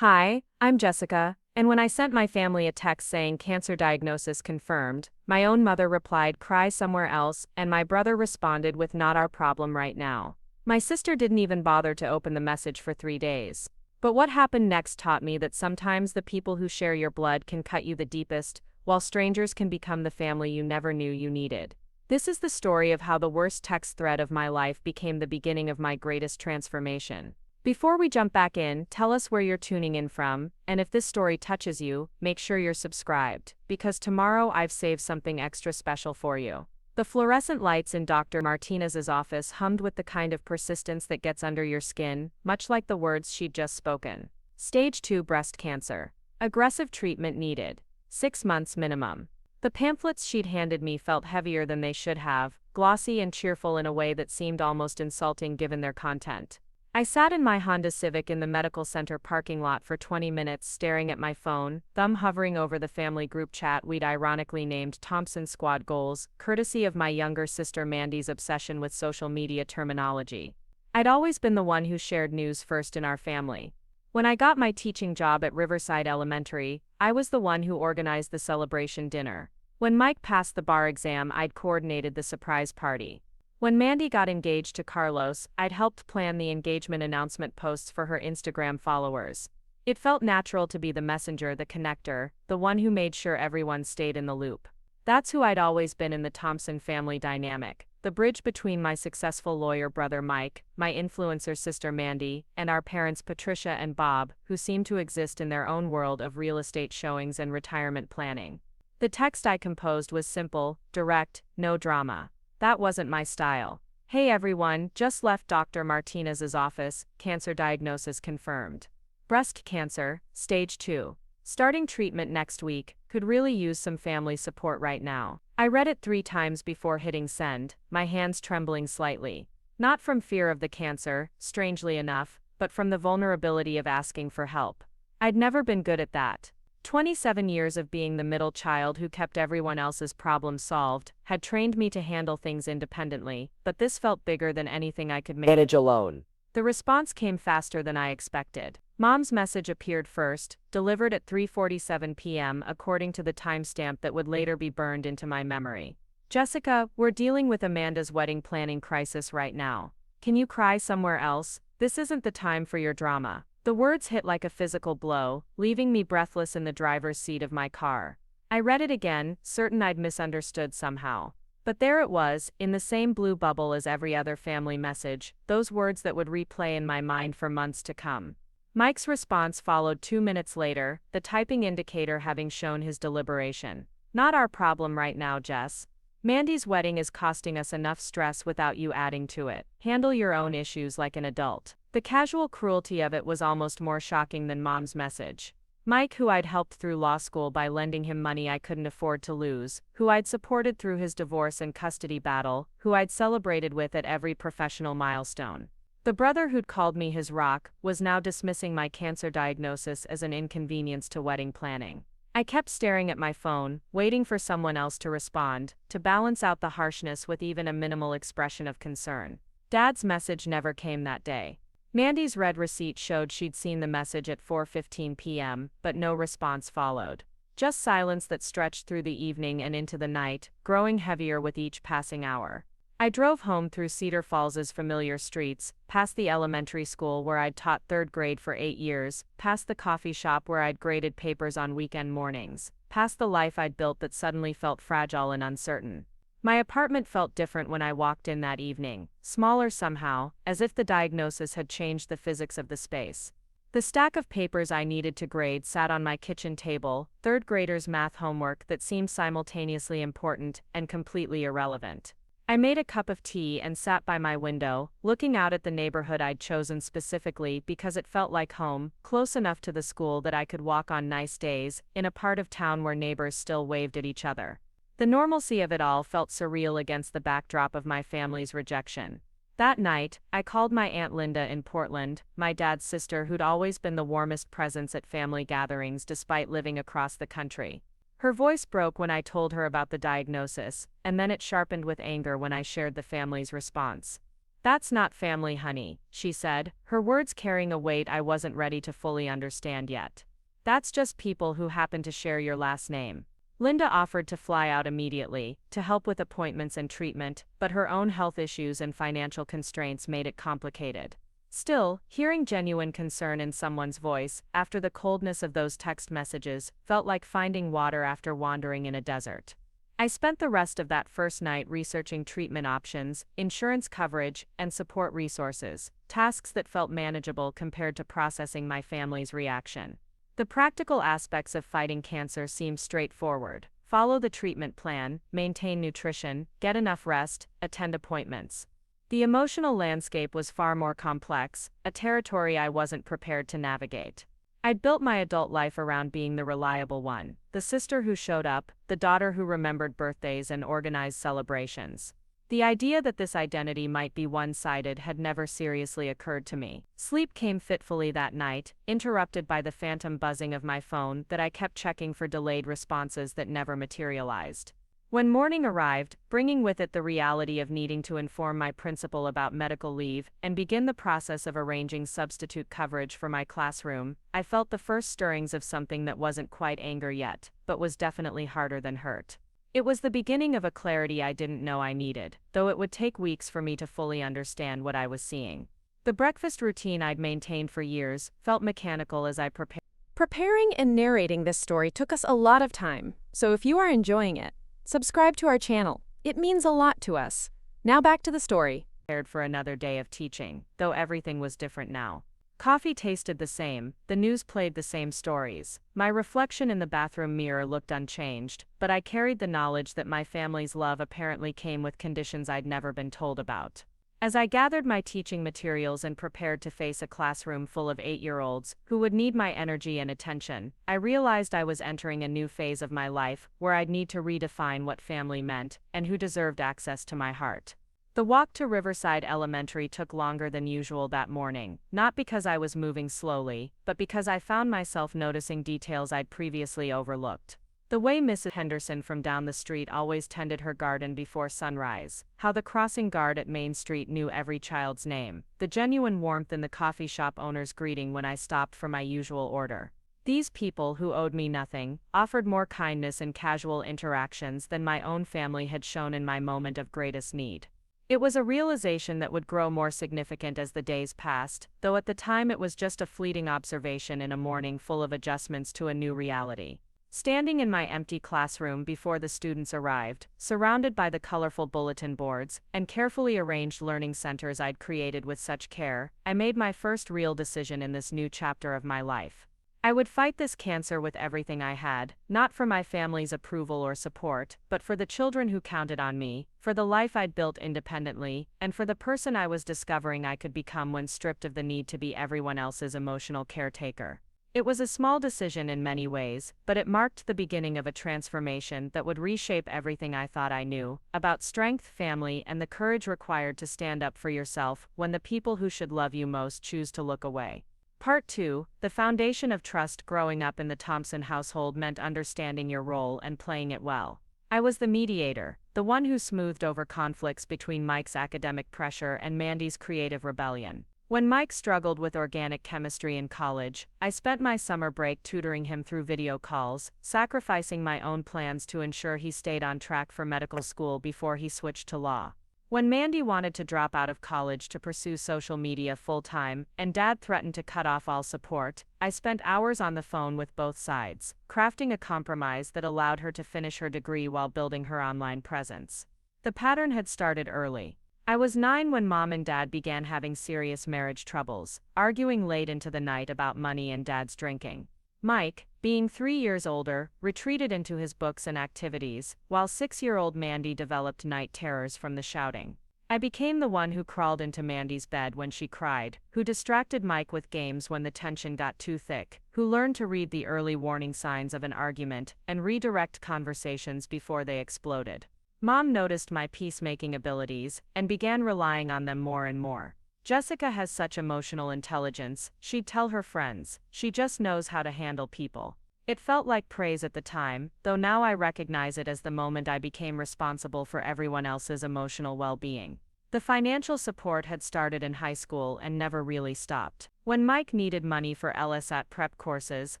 Hi, I'm Jessica, and when I sent my family a text saying cancer diagnosis confirmed, my own mother replied cry somewhere else, and my brother responded with not our problem right now. My sister didn't even bother to open the message for 3 days. But what happened next taught me that sometimes the people who share your blood can cut you the deepest, while strangers can become the family you never knew you needed. This is the story of how the worst text thread of my life became the beginning of my greatest transformation. Before we jump back in, tell us where you're tuning in from, and if this story touches you, make sure you're subscribed, because tomorrow I've saved something extra special for you. The fluorescent lights in Dr. Martinez's office hummed with the kind of persistence that gets under your skin, much like the words she'd just spoken. Stage 2 breast cancer. Aggressive treatment needed. 6 months minimum. The pamphlets she'd handed me felt heavier than they should have, glossy and cheerful in a way that seemed almost insulting given their content. I sat in my Honda Civic in the medical center parking lot for 20 minutes staring at my phone, thumb hovering over the family group chat we'd ironically named Thompson Squad Goals, courtesy of my younger sister Mandy's obsession with social media terminology. I'd always been the one who shared news first in our family. When I got my teaching job at Riverside Elementary, I was the one who organized the celebration dinner. When Mike passed the bar exam, I'd coordinated the surprise party. When Mandy got engaged to Carlos, I'd helped plan the engagement announcement posts for her Instagram followers. It felt natural to be the messenger, the connector, the one who made sure everyone stayed in the loop. That's who I'd always been in the Thompson family dynamic, the bridge between my successful lawyer brother Mike, my influencer sister Mandy, and our parents Patricia and Bob, who seemed to exist in their own world of real estate showings and retirement planning. The text I composed was simple, direct, no drama. That wasn't my style. Hey everyone, just left Dr. Martinez's office, cancer diagnosis confirmed. Breast cancer, stage 2. Starting treatment next week, could really use some family support right now. I read it 3 times before hitting send, my hands trembling slightly. Not from fear of the cancer, strangely enough, but from the vulnerability of asking for help. I'd never been good at that. 27 years of being the middle child who kept everyone else's problems solved had trained me to handle things independently, but this felt bigger than anything I could manage alone. The response came faster than I expected. Mom's message appeared first, delivered at 3:47 p.m. according to the timestamp that would later be burned into my memory. Jessica, we're dealing with Amanda's wedding planning crisis right now. Can you cry somewhere else? This isn't the time for your drama. The words hit like a physical blow, leaving me breathless in the driver's seat of my car. I read it again, certain I'd misunderstood somehow. But there it was, in the same blue bubble as every other family message, those words that would replay in my mind for months to come. Mike's response followed 2 minutes later, the typing indicator having shown his deliberation. Not our problem right now, Jess. Mandy's wedding is costing us enough stress without you adding to it. Handle your own issues like an adult. The casual cruelty of it was almost more shocking than Mom's message. Mike, who I'd helped through law school by lending him money I couldn't afford to lose, who I'd supported through his divorce and custody battle, who I'd celebrated with at every professional milestone. The brother who'd called me his rock was now dismissing my cancer diagnosis as an inconvenience to wedding planning. I kept staring at my phone, waiting for someone else to respond, to balance out the harshness with even a minimal expression of concern. Dad's message never came that day. Mandy's read receipt showed she'd seen the message at 4:15 p.m., but no response followed. Just silence that stretched through the evening and into the night, growing heavier with each passing hour. I drove home through Cedar Falls's familiar streets, past the elementary school where I'd taught 3rd grade for 8 years, past the coffee shop where I'd graded papers on weekend mornings, past the life I'd built that suddenly felt fragile and uncertain. My apartment felt different when I walked in that evening, smaller somehow, as if the diagnosis had changed the physics of the space. The stack of papers I needed to grade sat on my kitchen table, 3rd graders' math homework that seemed simultaneously important and completely irrelevant. I made a cup of tea and sat by my window, looking out at the neighborhood I'd chosen specifically because it felt like home, close enough to the school that I could walk on nice days, in a part of town where neighbors still waved at each other. The normalcy of it all felt surreal against the backdrop of my family's rejection. That night, I called my Aunt Linda in Portland, my dad's sister who'd always been the warmest presence at family gatherings despite living across the country. Her voice broke when I told her about the diagnosis, and then it sharpened with anger when I shared the family's response. "That's not family, honey," she said, her words carrying a weight I wasn't ready to fully understand yet. "That's just people who happen to share your last name." Linda offered to fly out immediately, to help with appointments and treatment, but her own health issues and financial constraints made it complicated. Still, hearing genuine concern in someone's voice, after the coldness of those text messages, felt like finding water after wandering in a desert. I spent the rest of that first night researching treatment options, insurance coverage, and support resources, tasks that felt manageable compared to processing my family's reaction. The practical aspects of fighting cancer seemed straightforward. Follow the treatment plan, maintain nutrition, get enough rest, attend appointments. The emotional landscape was far more complex, a territory I wasn't prepared to navigate. I'd built my adult life around being the reliable one, the sister who showed up, the daughter who remembered birthdays and organized celebrations. The idea that this identity might be one-sided had never seriously occurred to me. Sleep came fitfully that night, interrupted by the phantom buzzing of my phone that I kept checking for delayed responses that never materialized. When morning arrived, bringing with it the reality of needing to inform my principal about medical leave and begin the process of arranging substitute coverage for my classroom, I felt the first stirrings of something that wasn't quite anger yet, but was definitely harder than hurt. It was the beginning of a clarity I didn't know I needed, though it would take weeks for me to fully understand what I was seeing. The breakfast routine I'd maintained for years felt mechanical as I prepared. Preparing and narrating this story took us a lot of time, so if you are enjoying it, subscribe to our channel. It means a lot to us. Now back to the story. For another day of teaching, though everything was different now. Coffee tasted the same, the news played the same stories. My reflection in the bathroom mirror looked unchanged, but I carried the knowledge that my family's love apparently came with conditions I'd never been told about. As I gathered my teaching materials and prepared to face a classroom full of 8-year-olds who would need my energy and attention, I realized I was entering a new phase of my life where I'd need to redefine what family meant and who deserved access to my heart. The walk to Riverside Elementary took longer than usual that morning, not because I was moving slowly, but because I found myself noticing details I'd previously overlooked. The way Mrs. Henderson from down the street always tended her garden before sunrise, how the crossing guard at Main Street knew every child's name, the genuine warmth in the coffee shop owner's greeting when I stopped for my usual order. These people, who owed me nothing, offered more kindness in casual interactions than my own family had shown in my moment of greatest need. It was a realization that would grow more significant as the days passed, though at the time it was just a fleeting observation in a morning full of adjustments to a new reality. Standing in my empty classroom before the students arrived, surrounded by the colorful bulletin boards and carefully arranged learning centers I'd created with such care, I made my first real decision in this new chapter of my life. I would fight this cancer with everything I had, not for my family's approval or support, but for the children who counted on me, for the life I'd built independently, and for the person I was discovering I could become when stripped of the need to be everyone else's emotional caretaker. It was a small decision in many ways, but it marked the beginning of a transformation that would reshape everything I thought I knew about strength, family, and the courage required to stand up for yourself when the people who should love you most choose to look away. Part 2, the foundation of trust. Growing up in the Thompson household meant understanding your role and playing it well. I was the mediator, the one who smoothed over conflicts between Mike's academic pressure and Mandy's creative rebellion. When Mike struggled with organic chemistry in college, I spent my summer break tutoring him through video calls, sacrificing my own plans to ensure he stayed on track for medical school before he switched to law. When Mandy wanted to drop out of college to pursue social media full-time, and Dad threatened to cut off all support, I spent hours on the phone with both sides, crafting a compromise that allowed her to finish her degree while building her online presence. The pattern had started early. I was 9 when Mom and Dad began having serious marriage troubles, arguing late into the night about money and Dad's drinking. Mike, being 3 years older, retreated into his books and activities, while 6-year-old Mandy developed night terrors from the shouting. I became the one who crawled into Mandy's bed when she cried, who distracted Mike with games when the tension got too thick, who learned to read the early warning signs of an argument and redirect conversations before they exploded. Mom noticed my peacemaking abilities and began relying on them more and more. Jessica has such emotional intelligence, she'd tell her friends. She just knows how to handle people. It felt like praise at the time, though now I recognize it as the moment I became responsible for everyone else's emotional well-being. The financial support had started in high school and never really stopped. When Mike needed money for LSAT prep courses,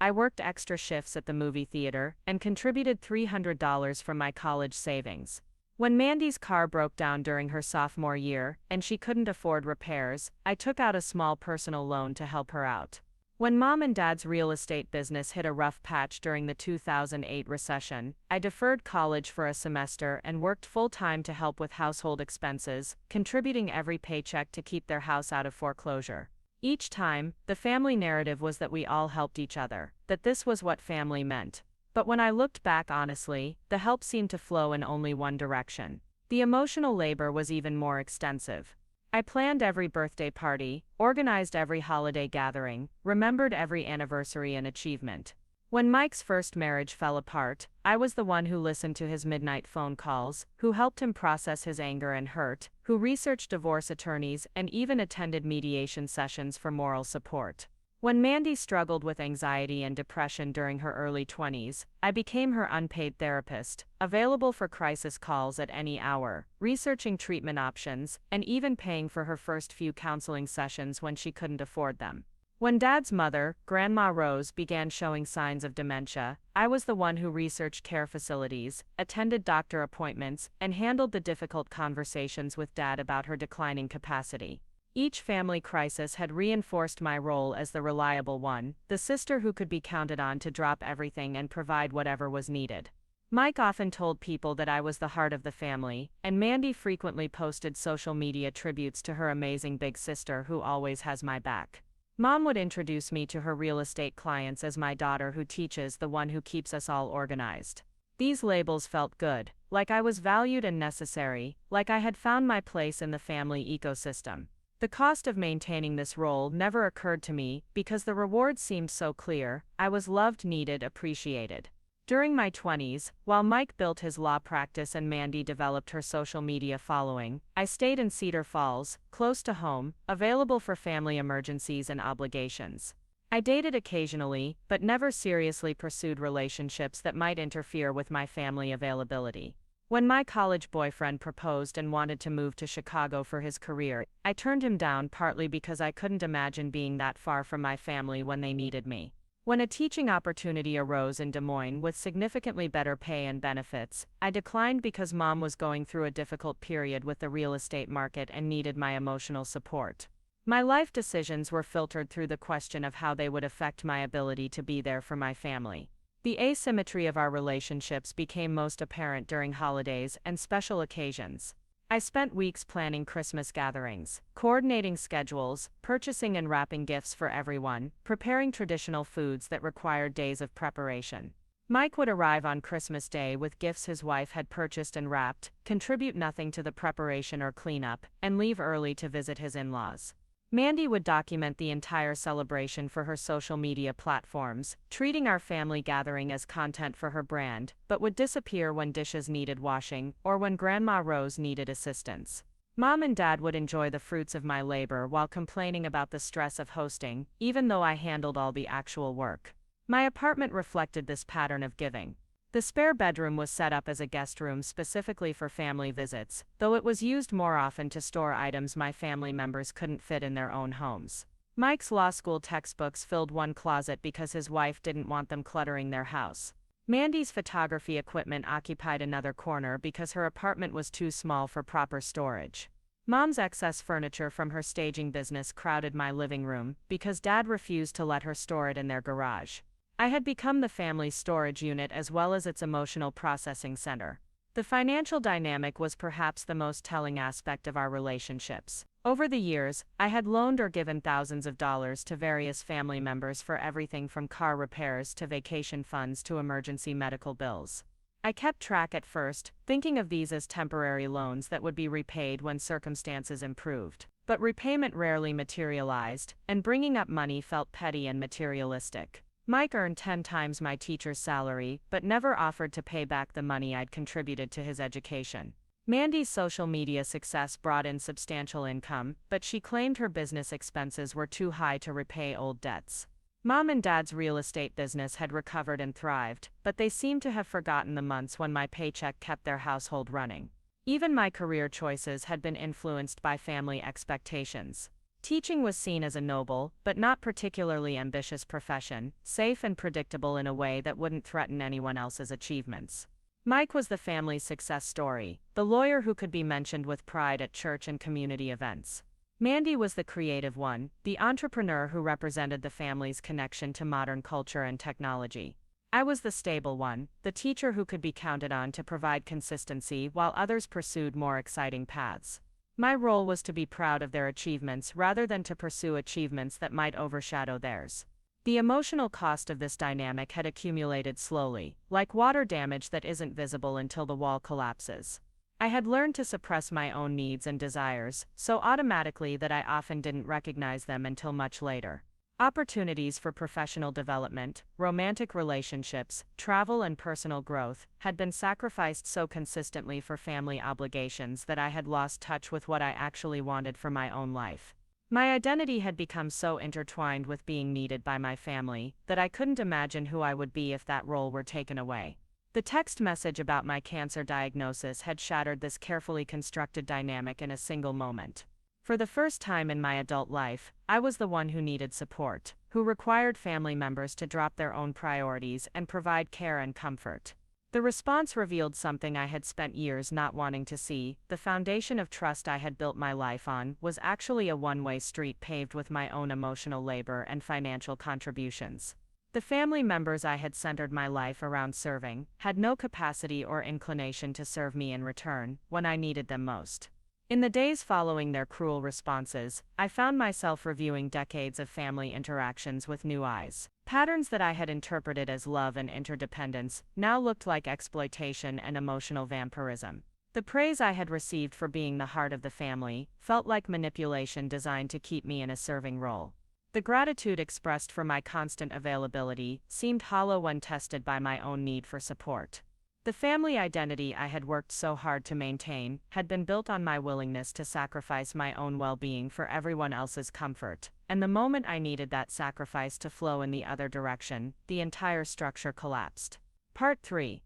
I worked extra shifts at the movie theater and contributed $300 from my college savings. When Mandy's car broke down during her sophomore year and she couldn't afford repairs, I took out a small personal loan to help her out. When Mom and Dad's real estate business hit a rough patch during the 2008 recession, I deferred college for a semester and worked full-time to help with household expenses, contributing every paycheck to keep their house out of foreclosure. Each time, the family narrative was that we all helped each other, that this was what family meant. But when I looked back honestly, the help seemed to flow in only one direction. The emotional labor was even more extensive. I planned every birthday party, organized every holiday gathering, remembered every anniversary and achievement. When Mike's first marriage fell apart, I was the one who listened to his midnight phone calls, who helped him process his anger and hurt, who researched divorce attorneys and even attended mediation sessions for moral support. When Mandy struggled with anxiety and depression during her early 20s, I became her unpaid therapist, available for crisis calls at any hour, researching treatment options, and even paying for her first few counseling sessions when she couldn't afford them. When Dad's mother, Grandma Rose, began showing signs of dementia, I was the one who researched care facilities, attended doctor appointments, and handled the difficult conversations with Dad about her declining capacity. Each family crisis had reinforced my role as the reliable one, the sister who could be counted on to drop everything and provide whatever was needed. Mike often told people that I was the heart of the family, and Mandy frequently posted social media tributes to her amazing big sister who always has my back. Mom would introduce me to her real estate clients as my daughter who teaches, the one who keeps us all organized. These labels felt good, like I was valued and necessary, like I had found my place in the family ecosystem. The cost of maintaining this role never occurred to me because the rewards seemed so clear. I was loved, needed, appreciated. During my 20s, while Mike built his law practice and Mandy developed her social media following, I stayed in Cedar Falls, close to home, available for family emergencies and obligations. I dated occasionally, but never seriously pursued relationships that might interfere with my family availability. When my college boyfriend proposed and wanted to move to Chicago for his career, I turned him down partly because I couldn't imagine being that far from my family when they needed me. When a teaching opportunity arose in Des Moines with significantly better pay and benefits, I declined because Mom was going through a difficult period with the real estate market and needed my emotional support. My life decisions were filtered through the question of how they would affect my ability to be there for my family. The asymmetry of our relationships became most apparent during holidays and special occasions. I spent weeks planning Christmas gatherings, coordinating schedules, purchasing and wrapping gifts for everyone, preparing traditional foods that required days of preparation. Mike would arrive on Christmas Day with gifts his wife had purchased and wrapped, contribute nothing to the preparation or cleanup, and leave early to visit his in-laws. Mandy would document the entire celebration for her social media platforms, treating our family gathering as content for her brand, but would disappear when dishes needed washing or when Grandma Rose needed assistance. Mom and Dad would enjoy the fruits of my labor while complaining about the stress of hosting, even though I handled all the actual work. My apartment reflected this pattern of giving. The spare bedroom was set up as a guest room specifically for family visits, though it was used more often to store items my family members couldn't fit in their own homes. Mike's law school textbooks filled one closet because his wife didn't want them cluttering their house. Mandy's photography equipment occupied another corner because her apartment was too small for proper storage. Mom's excess furniture from her staging business crowded my living room because Dad refused to let her store it in their garage. I had become the family's storage unit as well as its emotional processing center. The financial dynamic was perhaps the most telling aspect of our relationships. Over the years, I had loaned or given thousands of dollars to various family members for everything from car repairs to vacation funds to emergency medical bills. I kept track at first, thinking of these as temporary loans that would be repaid when circumstances improved. But repayment rarely materialized, and bringing up money felt petty and materialistic. Mike earned 10 times my teacher's salary, but never offered to pay back the money I'd contributed to his education. Mandy's social media success brought in substantial income, but she claimed her business expenses were too high to repay old debts. Mom and Dad's real estate business had recovered and thrived, but they seemed to have forgotten the months when my paycheck kept their household running. Even my career choices had been influenced by family expectations. Teaching was seen as a noble, but not particularly ambitious profession, safe and predictable in a way that wouldn't threaten anyone else's achievements. Mike was the family's success story, the lawyer who could be mentioned with pride at church and community events. Mandy was the creative one, the entrepreneur who represented the family's connection to modern culture and technology. I was the stable one, the teacher who could be counted on to provide consistency while others pursued more exciting paths. My role was to be proud of their achievements rather than to pursue achievements that might overshadow theirs. The emotional cost of this dynamic had accumulated slowly, like water damage that isn't visible until the wall collapses. I had learned to suppress my own needs and desires, so automatically that I often didn't recognize them until much later. Opportunities for professional development, romantic relationships, travel and personal growth had been sacrificed so consistently for family obligations that I had lost touch with what I actually wanted for my own life. My identity had become so intertwined with being needed by my family that I couldn't imagine who I would be if that role were taken away. The text message about my cancer diagnosis had shattered this carefully constructed dynamic in a single moment. For the first time in my adult life, I was the one who needed support, who required family members to drop their own priorities and provide care and comfort. The response revealed something I had spent years not wanting to see. The foundation of trust I had built my life on was actually a one-way street paved with my own emotional labor and financial contributions. The family members I had centered my life around serving had no capacity or inclination to serve me in return when I needed them most. In the days following their cruel responses, I found myself reviewing decades of family interactions with new eyes. Patterns that I had interpreted as love and interdependence now looked like exploitation and emotional vampirism. The praise I had received for being the heart of the family felt like manipulation designed to keep me in a serving role. The gratitude expressed for my constant availability seemed hollow when tested by my own need for support. The family identity I had worked so hard to maintain had been built on my willingness to sacrifice my own well-being for everyone else's comfort, and the moment I needed that sacrifice to flow in the other direction, the entire structure collapsed. Part 3.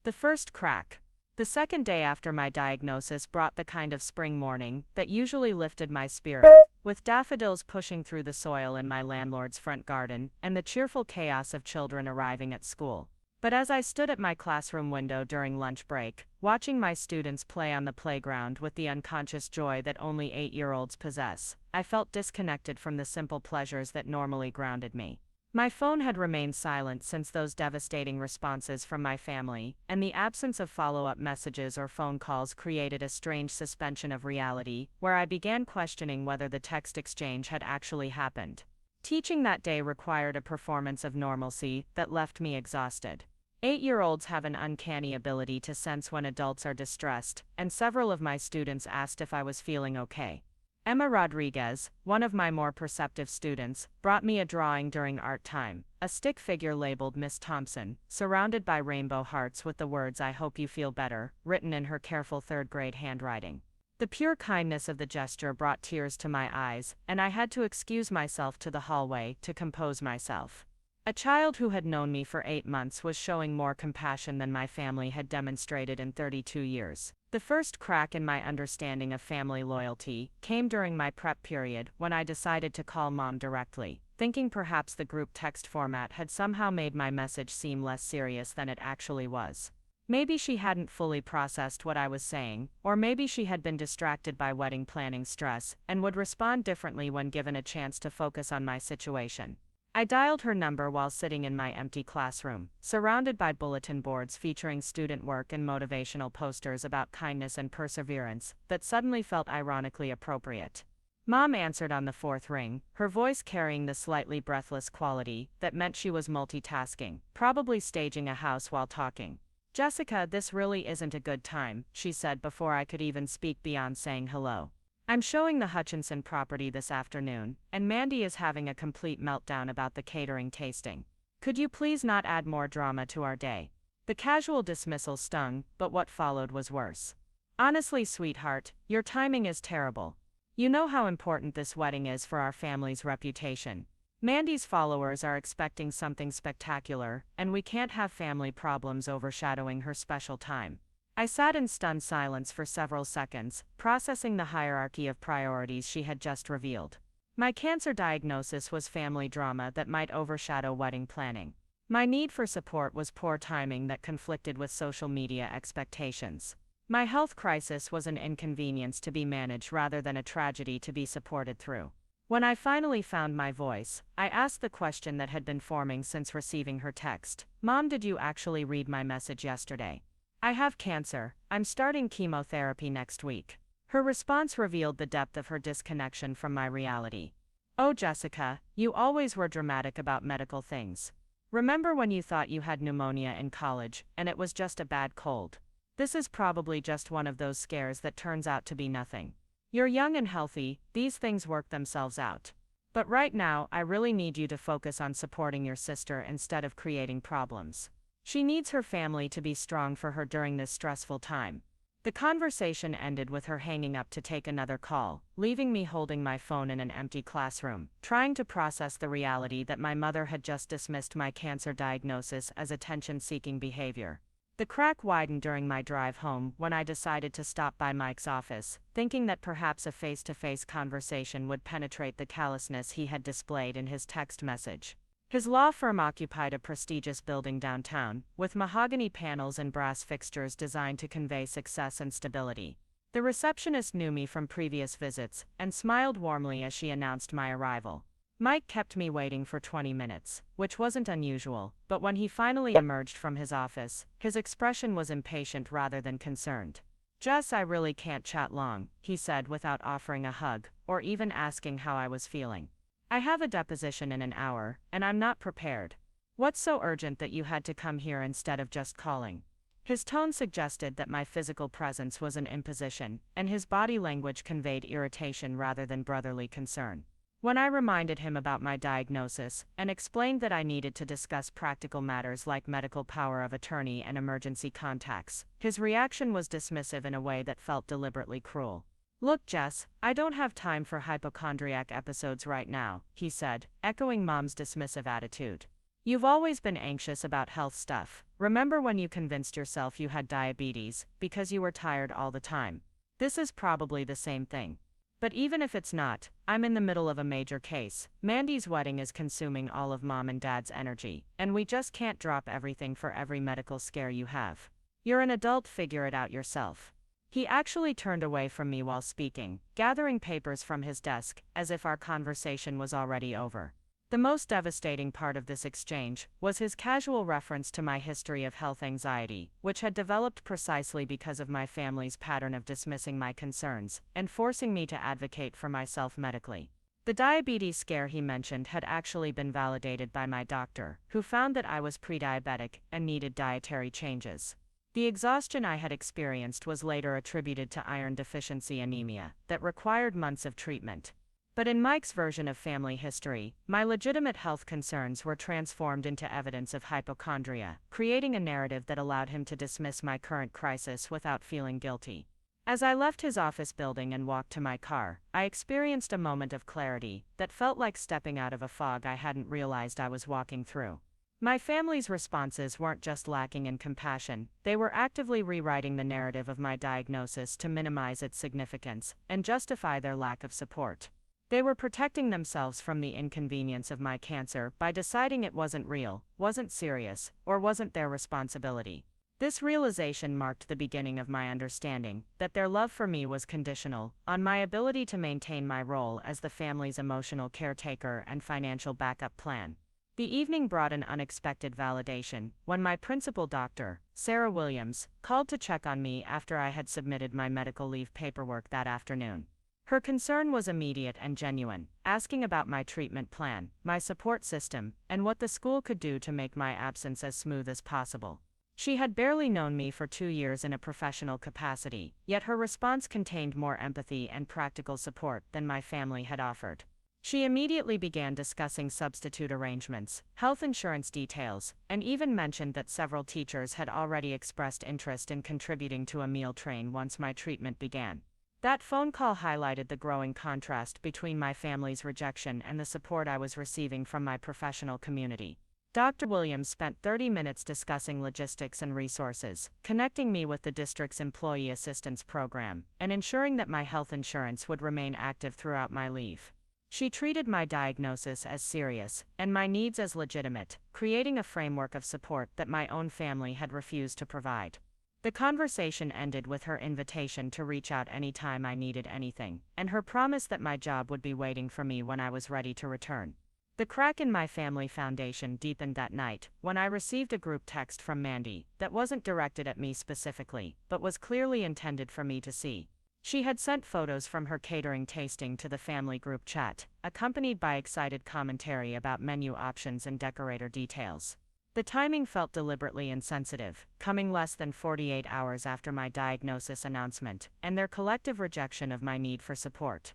The first crack. The second day after my diagnosis brought the kind of spring morning that usually lifted my spirit, with daffodils pushing through the soil in my landlord's front garden and the cheerful chaos of children arriving at school. But as I stood at my classroom window during lunch break, watching my students play on the playground with the unconscious joy that only 8-year-olds possess, I felt disconnected from the simple pleasures that normally grounded me. My phone had remained silent since those devastating responses from my family, and the absence of follow-up messages or phone calls created a strange suspension of reality, where I began questioning whether the text exchange had actually happened. Teaching that day required a performance of normalcy that left me exhausted. 8-year-olds have an uncanny ability to sense when adults are distressed, and several of my students asked if I was feeling okay. Emma Rodriguez, one of my more perceptive students, brought me a drawing during art time, a stick figure labeled Miss Thompson, surrounded by rainbow hearts with the words "I hope you feel better," written in her careful third-grade handwriting. The pure kindness of the gesture brought tears to my eyes, and I had to excuse myself to the hallway to compose myself. A child who had known me for 8 months was showing more compassion than my family had demonstrated in 32 years. The first crack in my understanding of family loyalty came during my prep period when I decided to call Mom directly, thinking perhaps the group text format had somehow made my message seem less serious than it actually was. Maybe she hadn't fully processed what I was saying, or maybe she had been distracted by wedding planning stress and would respond differently when given a chance to focus on my situation. I dialed her number while sitting in my empty classroom, surrounded by bulletin boards featuring student work and motivational posters about kindness and perseverance that suddenly felt ironically appropriate. Mom answered on the fourth ring, her voice carrying the slightly breathless quality that meant she was multitasking, probably staging a house while talking. "Jessica, this really isn't a good time," she said before I could even speak beyond saying hello. "I'm showing the Hutchinson property this afternoon, and Mandy is having a complete meltdown about the catering tasting. Could you please not add more drama to our day?" The casual dismissal stung, but what followed was worse. "Honestly, sweetheart, your timing is terrible. You know how important this wedding is for our family's reputation. Mandy's followers are expecting something spectacular, and we can't have family problems overshadowing her special time. I sat in stunned silence for several seconds, processing the hierarchy of priorities she had just revealed. My cancer diagnosis was family drama that might overshadow wedding planning. My need for support was poor timing that conflicted with social media expectations. My health crisis was an inconvenience to be managed rather than a tragedy to be supported through. When I finally found my voice, I asked the question that had been forming since receiving her text. Mom, did you actually read my message yesterday? I have cancer. I'm starting chemotherapy next week. Her response revealed the depth of her disconnection from my reality. Oh, Jessica, you always were dramatic about medical things. Remember when you thought you had pneumonia in college, and it was just a bad cold? This is probably just one of those scares that turns out to be nothing. You're young and healthy, these things work themselves out. But right now, I really need you to focus on supporting your sister instead of creating problems. She needs her family to be strong for her during this stressful time. The conversation ended with her hanging up to take another call, leaving me holding my phone in an empty classroom, trying to process the reality that my mother had just dismissed my cancer diagnosis as attention-seeking behavior. The crack widened during my drive home when I decided to stop by Mike's office, thinking that perhaps a face-to-face conversation would penetrate the callousness he had displayed in his text message. His law firm occupied a prestigious building downtown, with mahogany panels and brass fixtures designed to convey success and stability. The receptionist knew me from previous visits and smiled warmly as she announced my arrival. Mike kept me waiting for 20 minutes, which wasn't unusual, but when he finally emerged from his office, his expression was impatient rather than concerned. Jess, I really can't chat long, he said without offering a hug, or even asking how I was feeling. I have a deposition in an hour, and I'm not prepared. What's so urgent that you had to come here instead of just calling? His tone suggested that my physical presence was an imposition, and his body language conveyed irritation rather than brotherly concern. When I reminded him about my diagnosis, and explained that I needed to discuss practical matters like medical power of attorney and emergency contacts, his reaction was dismissive in a way that felt deliberately cruel. Look, Jess, I don't have time for hypochondriac episodes right now, he said, echoing Mom's dismissive attitude. You've always been anxious about health stuff. Remember when you convinced yourself you had diabetes because you were tired all the time? This is probably the same thing. But even if it's not, I'm in the middle of a major case. Mandy's wedding is consuming all of Mom and Dad's energy, and we just can't drop everything for every medical scare you have. You're an adult, figure it out yourself. He actually turned away from me while speaking, gathering papers from his desk, as if our conversation was already over. The most devastating part of this exchange was his casual reference to my history of health anxiety, which had developed precisely because of my family's pattern of dismissing my concerns and forcing me to advocate for myself medically. The diabetes scare he mentioned had actually been validated by my doctor, who found that I was pre-diabetic and needed dietary changes. The exhaustion I had experienced was later attributed to iron deficiency anemia that required months of treatment. But in Mike's version of family history, my legitimate health concerns were transformed into evidence of hypochondria, creating a narrative that allowed him to dismiss my current crisis without feeling guilty. As I left his office building and walked to my car, I experienced a moment of clarity that felt like stepping out of a fog I hadn't realized I was walking through. My family's responses weren't just lacking in compassion, they were actively rewriting the narrative of my diagnosis to minimize its significance and justify their lack of support. They were protecting themselves from the inconvenience of my cancer by deciding it wasn't real, wasn't serious, or wasn't their responsibility. This realization marked the beginning of my understanding that their love for me was conditional on my ability to maintain my role as the family's emotional caretaker and financial backup plan. The evening brought an unexpected validation when my principal doctor, Sarah Williams, called to check on me after I had submitted my medical leave paperwork that afternoon. Her concern was immediate and genuine, asking about my treatment plan, my support system, and what the school could do to make my absence as smooth as possible. She had barely known me for 2 years in a professional capacity, yet her response contained more empathy and practical support than my family had offered. She immediately began discussing substitute arrangements, health insurance details, and even mentioned that several teachers had already expressed interest in contributing to a meal train once my treatment began. That phone call highlighted the growing contrast between my family's rejection and the support I was receiving from my professional community. Dr. Williams spent 30 minutes discussing logistics and resources, connecting me with the district's employee assistance program, and ensuring that my health insurance would remain active throughout my leave. She treated my diagnosis as serious and my needs as legitimate, creating a framework of support that my own family had refused to provide. The conversation ended with her invitation to reach out anytime I needed anything, and her promise that my job would be waiting for me when I was ready to return. The crack in my family foundation deepened that night when I received a group text from Mandy that wasn't directed at me specifically, but was clearly intended for me to see. She had sent photos from her catering tasting to the family group chat, accompanied by excited commentary about menu options and decorator details. The timing felt deliberately insensitive, coming less than 48 hours after my diagnosis announcement, and their collective rejection of my need for support.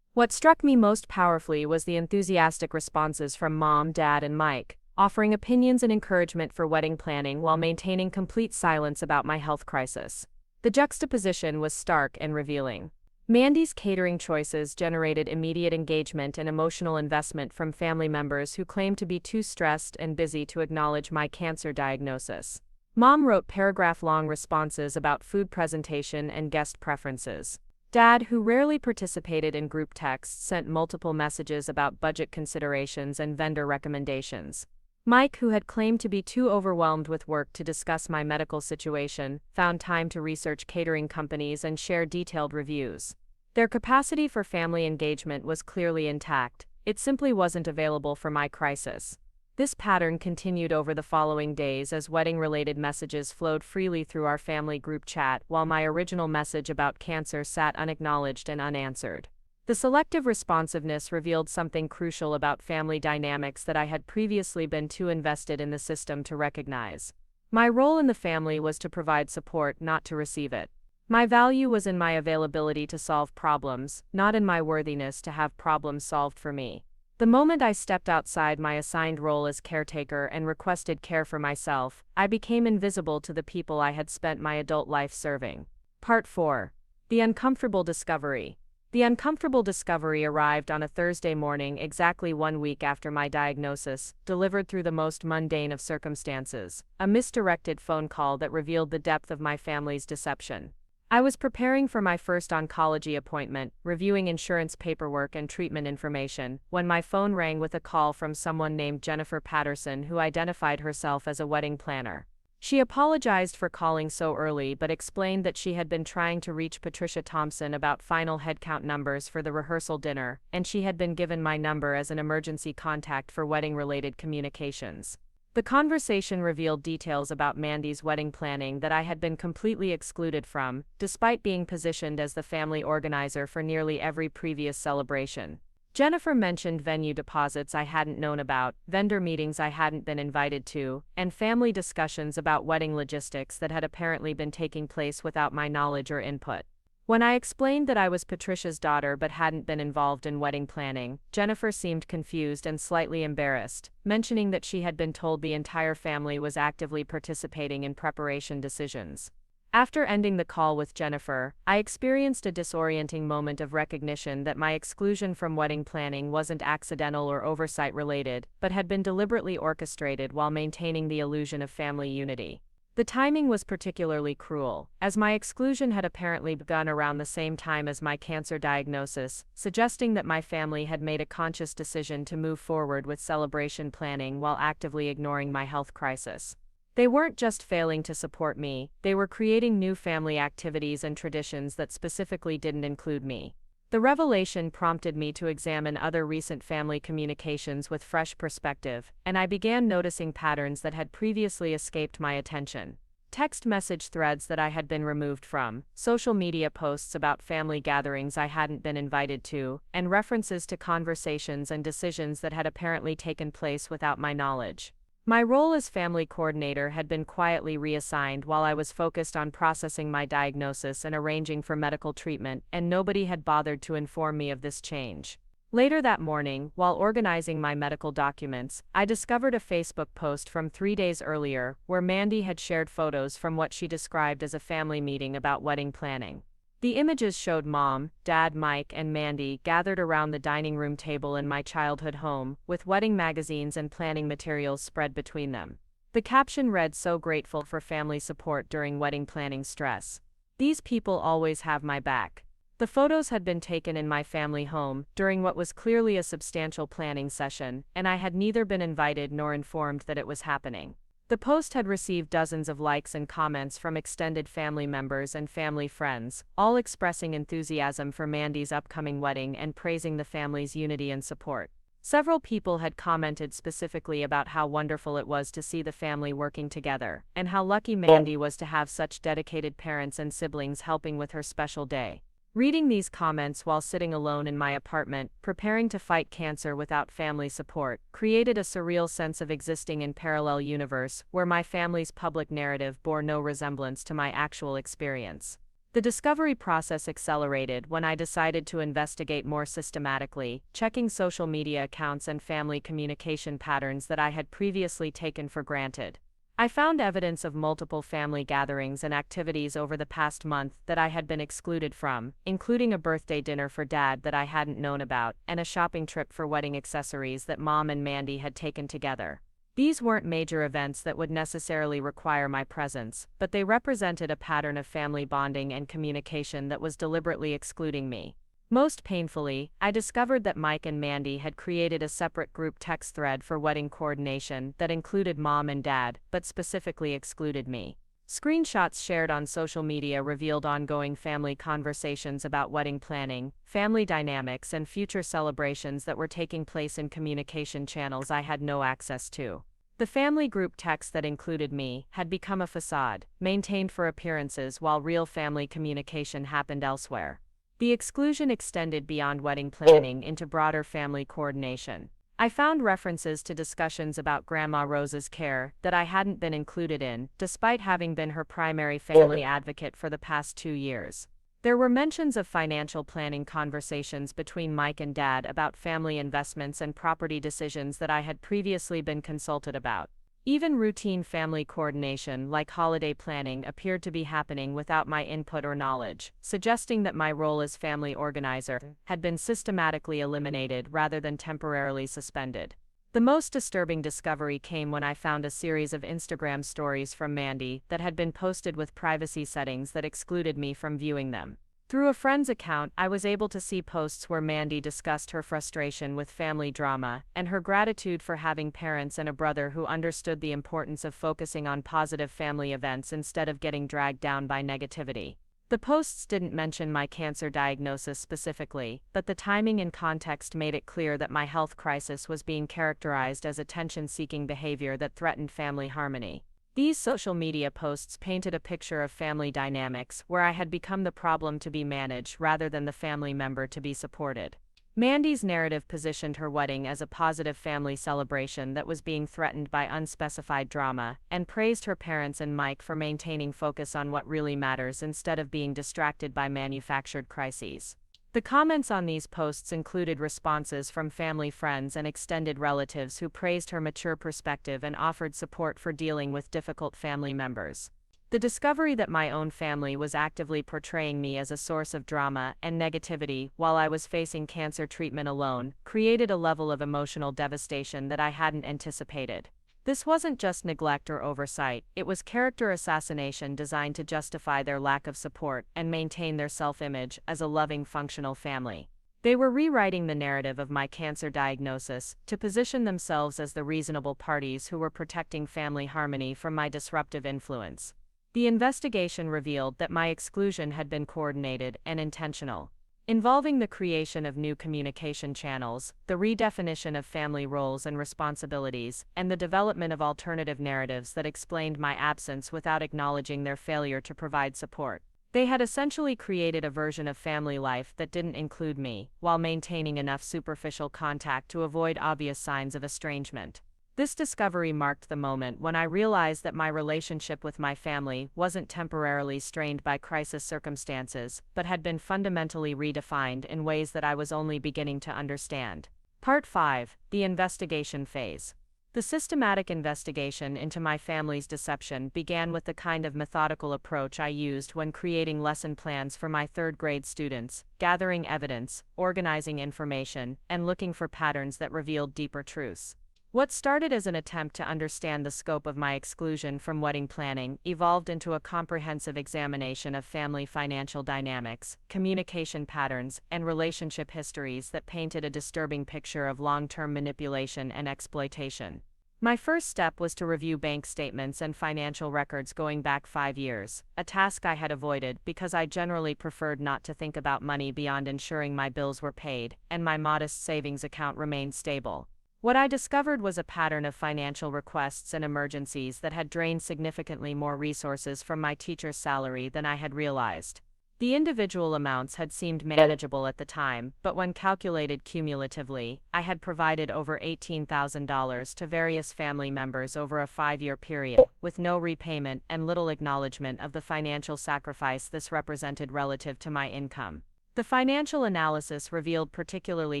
What struck me most powerfully was the enthusiastic responses from Mom, Dad, and Mike, offering opinions and encouragement for wedding planning while maintaining complete silence about my health crisis. The juxtaposition was stark and revealing. Mandy's catering choices generated immediate engagement and emotional investment from family members who claimed to be too stressed and busy to acknowledge my cancer diagnosis. Mom wrote paragraph-long responses about food presentation and guest preferences. Dad, who rarely participated in group texts, sent multiple messages about budget considerations and vendor recommendations. Mike, who had claimed to be too overwhelmed with work to discuss my medical situation, found time to research catering companies and share detailed reviews. Their capacity for family engagement was clearly intact, it simply wasn't available for my crisis. This pattern continued over the following days as wedding-related messages flowed freely through our family group chat while my original message about cancer sat unacknowledged and unanswered. The selective responsiveness revealed something crucial about family dynamics that I had previously been too invested in the system to recognize. My role in the family was to provide support, not to receive it. My value was in my availability to solve problems, not in my worthiness to have problems solved for me. The moment I stepped outside my assigned role as caretaker and requested care for myself, I became invisible to the people I had spent my adult life serving. Part 4. The Uncomfortable Discovery. The uncomfortable discovery arrived on a Thursday morning exactly 1 week after my diagnosis, delivered through the most mundane of circumstances, a misdirected phone call that revealed the depth of my family's deception. I was preparing for my first oncology appointment, reviewing insurance paperwork and treatment information, when my phone rang with a call from someone named Jennifer Patterson who identified herself as a wedding planner. She apologized for calling so early but explained that she had been trying to reach Patricia Thompson about final headcount numbers for the rehearsal dinner, and she had been given my number as an emergency contact for wedding-related communications. The conversation revealed details about Mandy's wedding planning that I had been completely excluded from, despite being positioned as the family organizer for nearly every previous celebration. Jennifer mentioned venue deposits I hadn't known about, vendor meetings I hadn't been invited to, and family discussions about wedding logistics that had apparently been taking place without my knowledge or input. When I explained that I was Patricia's daughter but hadn't been involved in wedding planning, Jennifer seemed confused and slightly embarrassed, mentioning that she had been told the entire family was actively participating in preparation decisions. After ending the call with Jennifer, I experienced a disorienting moment of recognition that my exclusion from wedding planning wasn't accidental or oversight-related, but had been deliberately orchestrated while maintaining the illusion of family unity. The timing was particularly cruel, as my exclusion had apparently begun around the same time as my cancer diagnosis, suggesting that my family had made a conscious decision to move forward with celebration planning while actively ignoring my health crisis. They weren't just failing to support me, they were creating new family activities and traditions that specifically didn't include me. The revelation prompted me to examine other recent family communications with fresh perspective, and I began noticing patterns that had previously escaped my attention. Text message threads that I had been removed from, social media posts about family gatherings I hadn't been invited to, and references to conversations and decisions that had apparently taken place without my knowledge. My role as family coordinator had been quietly reassigned while I was focused on processing my diagnosis and arranging for medical treatment, and nobody had bothered to inform me of this change. Later that morning, while organizing my medical documents, I discovered a Facebook post from 3 days earlier, where Mandy had shared photos from what she described as a family meeting about wedding planning. The images showed Mom, Dad, Mike, and Mandy gathered around the dining room table in my childhood home, with wedding magazines and planning materials spread between them. The caption read, "So grateful for family support during wedding planning stress. These people always have my back." The photos had been taken in my family home, during what was clearly a substantial planning session, and I had neither been invited nor informed that it was happening. The post had received dozens of likes and comments from extended family members and family friends, all expressing enthusiasm for Mandy's upcoming wedding and praising the family's unity and support. Several people had commented specifically about how wonderful it was to see the family working together, and how lucky Mandy was to have such dedicated parents and siblings helping with her special day. Reading these comments while sitting alone in my apartment, preparing to fight cancer without family support, created a surreal sense of existing in parallel universe where my family's public narrative bore no resemblance to my actual experience. The discovery process accelerated when I decided to investigate more systematically, checking social media accounts and family communication patterns that I had previously taken for granted. I found evidence of multiple family gatherings and activities over the past month that I had been excluded from, including a birthday dinner for Dad that I hadn't known about, and a shopping trip for wedding accessories that Mom and Mandy had taken together. These weren't major events that would necessarily require my presence, but they represented a pattern of family bonding and communication that was deliberately excluding me. Most painfully, I discovered that Mike and Mandy had created a separate group text thread for wedding coordination that included Mom and Dad, but specifically excluded me. Screenshots shared on social media revealed ongoing family conversations about wedding planning, family dynamics, and future celebrations that were taking place in communication channels I had no access to. The family group text that included me had become a facade, maintained for appearances while real family communication happened elsewhere. The exclusion extended beyond wedding planning into broader family coordination. I found references to discussions about Grandma Rose's care that I hadn't been included in, despite having been her primary family advocate for the past 2 years. There were mentions of financial planning conversations between Mike and Dad about family investments and property decisions that I had previously been consulted about. Even routine family coordination like holiday planning appeared to be happening without my input or knowledge, suggesting that my role as family organizer had been systematically eliminated rather than temporarily suspended. The most disturbing discovery came when I found a series of Instagram stories from Mandy that had been posted with privacy settings that excluded me from viewing them. Through a friend's account, I was able to see posts where Mandy discussed her frustration with family drama and her gratitude for having parents and a brother who understood the importance of focusing on positive family events instead of getting dragged down by negativity. The posts didn't mention my cancer diagnosis specifically, but the timing and context made it clear that my health crisis was being characterized as attention-seeking behavior that threatened family harmony. These social media posts painted a picture of family dynamics where I had become the problem to be managed rather than the family member to be supported. Mandy's narrative positioned her wedding as a positive family celebration that was being threatened by unspecified drama, and praised her parents and Mike for maintaining focus on what really matters instead of being distracted by manufactured crises. The comments on these posts included responses from family friends and extended relatives who praised her mature perspective and offered support for dealing with difficult family members. The discovery that my own family was actively portraying me as a source of drama and negativity while I was facing cancer treatment alone created a level of emotional devastation that I hadn't anticipated. This wasn't just neglect or oversight, it was character assassination designed to justify their lack of support and maintain their self-image as a loving, functional family. They were rewriting the narrative of my cancer diagnosis to position themselves as the reasonable parties who were protecting family harmony from my disruptive influence. The investigation revealed that my exclusion had been coordinated and intentional, involving the creation of new communication channels, the redefinition of family roles and responsibilities, and the development of alternative narratives that explained my absence without acknowledging their failure to provide support. They had essentially created a version of family life that didn't include me, while maintaining enough superficial contact to avoid obvious signs of estrangement. This discovery marked the moment when I realized that my relationship with my family wasn't temporarily strained by crisis circumstances, but had been fundamentally redefined in ways that I was only beginning to understand. Part 5: The Investigation Phase. The systematic investigation into my family's deception began with the kind of methodical approach I used when creating lesson plans for my third-grade students, gathering evidence, organizing information, and looking for patterns that revealed deeper truths. What started as an attempt to understand the scope of my exclusion from wedding planning evolved into a comprehensive examination of family financial dynamics, communication patterns, and relationship histories that painted a disturbing picture of long-term manipulation and exploitation. My first step was to review bank statements and financial records going back 5 years, a task I had avoided because I generally preferred not to think about money beyond ensuring my bills were paid and my modest savings account remained stable. What I discovered was a pattern of financial requests and emergencies that had drained significantly more resources from my teacher's salary than I had realized. The individual amounts had seemed manageable at the time, but when calculated cumulatively, I had provided over $18,000 to various family members over a 5-year period, with no repayment and little acknowledgement of the financial sacrifice this represented relative to my income. The financial analysis revealed particularly